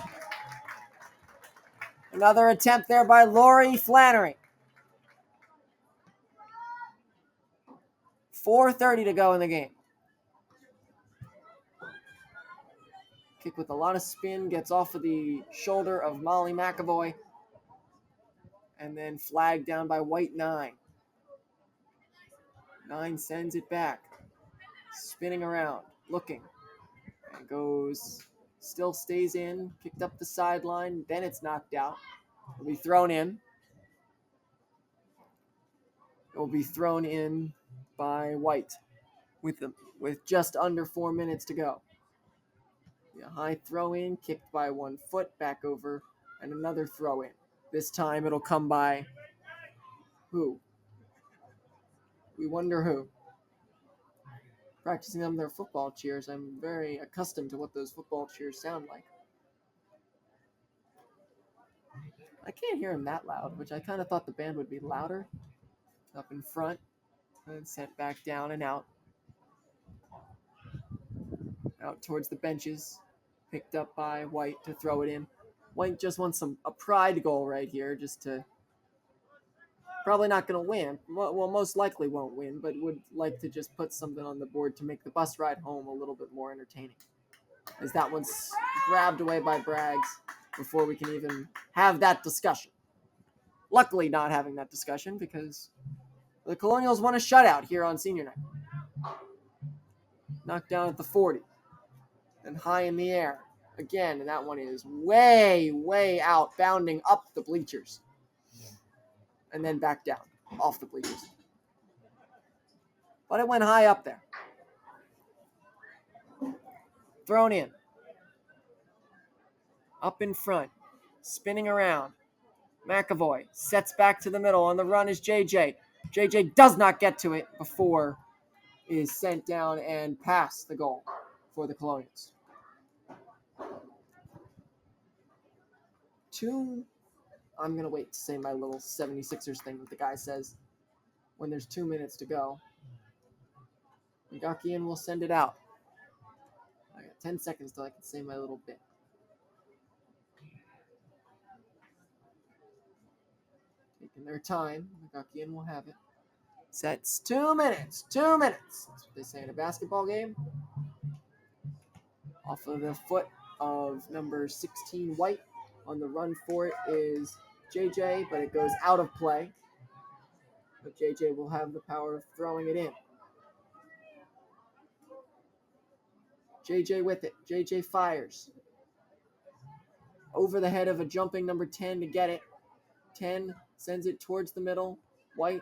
Another attempt there by Lori Flannery. 4:30 to go in the game. Kick with a lot of spin, gets off of the shoulder of Molly McAvoy, and then flagged down by White 9. 9 sends it back, spinning around, looking, and goes, still stays in, kicked up the sideline, then it's knocked out. It'll be thrown in. It will be thrown in by White with just under 4 minutes to go. A high throw in, kicked by 1 foot, back over, and another throw in. This time it'll come by who? We wonder who. Practicing them their football cheers, I'm very accustomed to what those football cheers sound like. I can't hear them that loud, which I kind of thought the band would be louder. Up in front, and sent back down and out. Out towards the benches. Picked up by White to throw it in. White just wants a pride goal right here, just to... Probably not going to win. Well, most likely won't win, but would like to just put something on the board to make the bus ride home a little bit more entertaining. As that one's grabbed away by Braggs before we can even have that discussion. Luckily not having that discussion because the Colonials won a shutout here on senior night. Knocked down at the 40. And high in the air. Again, and that one is way, way out, bounding up the bleachers. And then back down, off the bleachers. But it went high up there. Thrown in. Up in front. Spinning around. McAvoy sets back to the middle. On the run is JJ. JJ does not get to it before it is sent down and past the goal for the Colonials. I'm going to wait to say my little 76ers thing that the guy says when there's 2 minutes to go. Ngakian will send it out. I got 10 seconds till I can say my little bit. Taking their time. Ngakian will have it. Sets 2 minutes. 2 minutes. That's what they say in a basketball game. Off of the foot of number 16, White. On the run for it is JJ, but it goes out of play. But JJ will have the power of throwing it in. JJ with it. JJ fires. Over the head of a jumping number 10 to get it. 10 sends it towards the middle. White,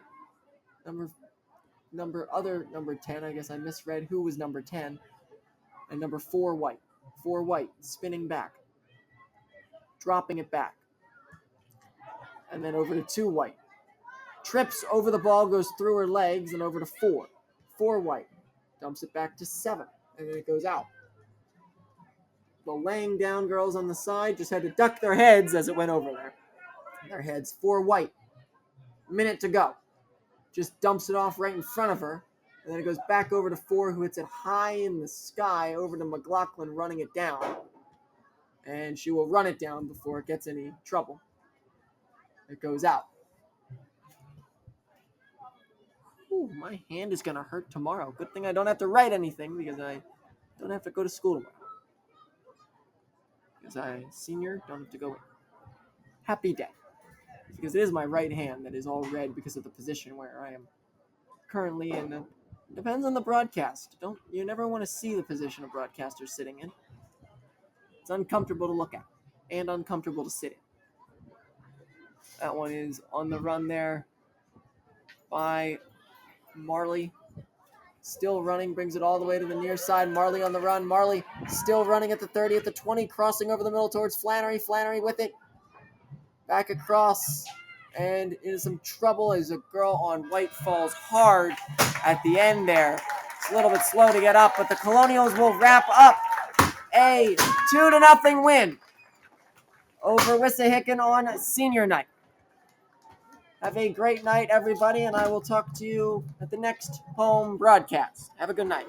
number 10. I guess I misread who was number 10. And number 4, White. 4, White, spinning back. Dropping it back. And then over to 2, White. Trips over the ball, goes through her legs, and over to 4. 4, White. Dumps it back to 7. And then it goes out. The laying down girls on the side just had to duck their heads as it went over there. Their heads. 4, White. Minute to go. Just dumps it off right in front of her. And then it goes back over to 4, who hits it high in the sky over to McLaughlin running it down. And she will run it down before it gets any trouble. It goes out. Ooh, my hand is going to hurt tomorrow. Good thing I don't have to write anything because I don't have to go to school tomorrow. Because I, senior, don't have to go in. Happy day. Because it is my right hand that is all red because of the position where I am currently in. It depends on the broadcast. You never want to see the position a broadcaster's sitting in. It's uncomfortable to look at and uncomfortable to sit in. That one is on the run there by Marley. Still running, brings it all the way to the near side. Marley on the run. Marley still running at the 30, at the 20, crossing over the middle towards Flannery. Flannery with it. Back across and into some trouble as a girl on White falls hard at the end there. It's a little bit slow to get up, but the Colonials will wrap up a 2-0 win over Wissahickon on senior night. Have a great night, everybody, and I will talk to you at the next home broadcast. Have a good night.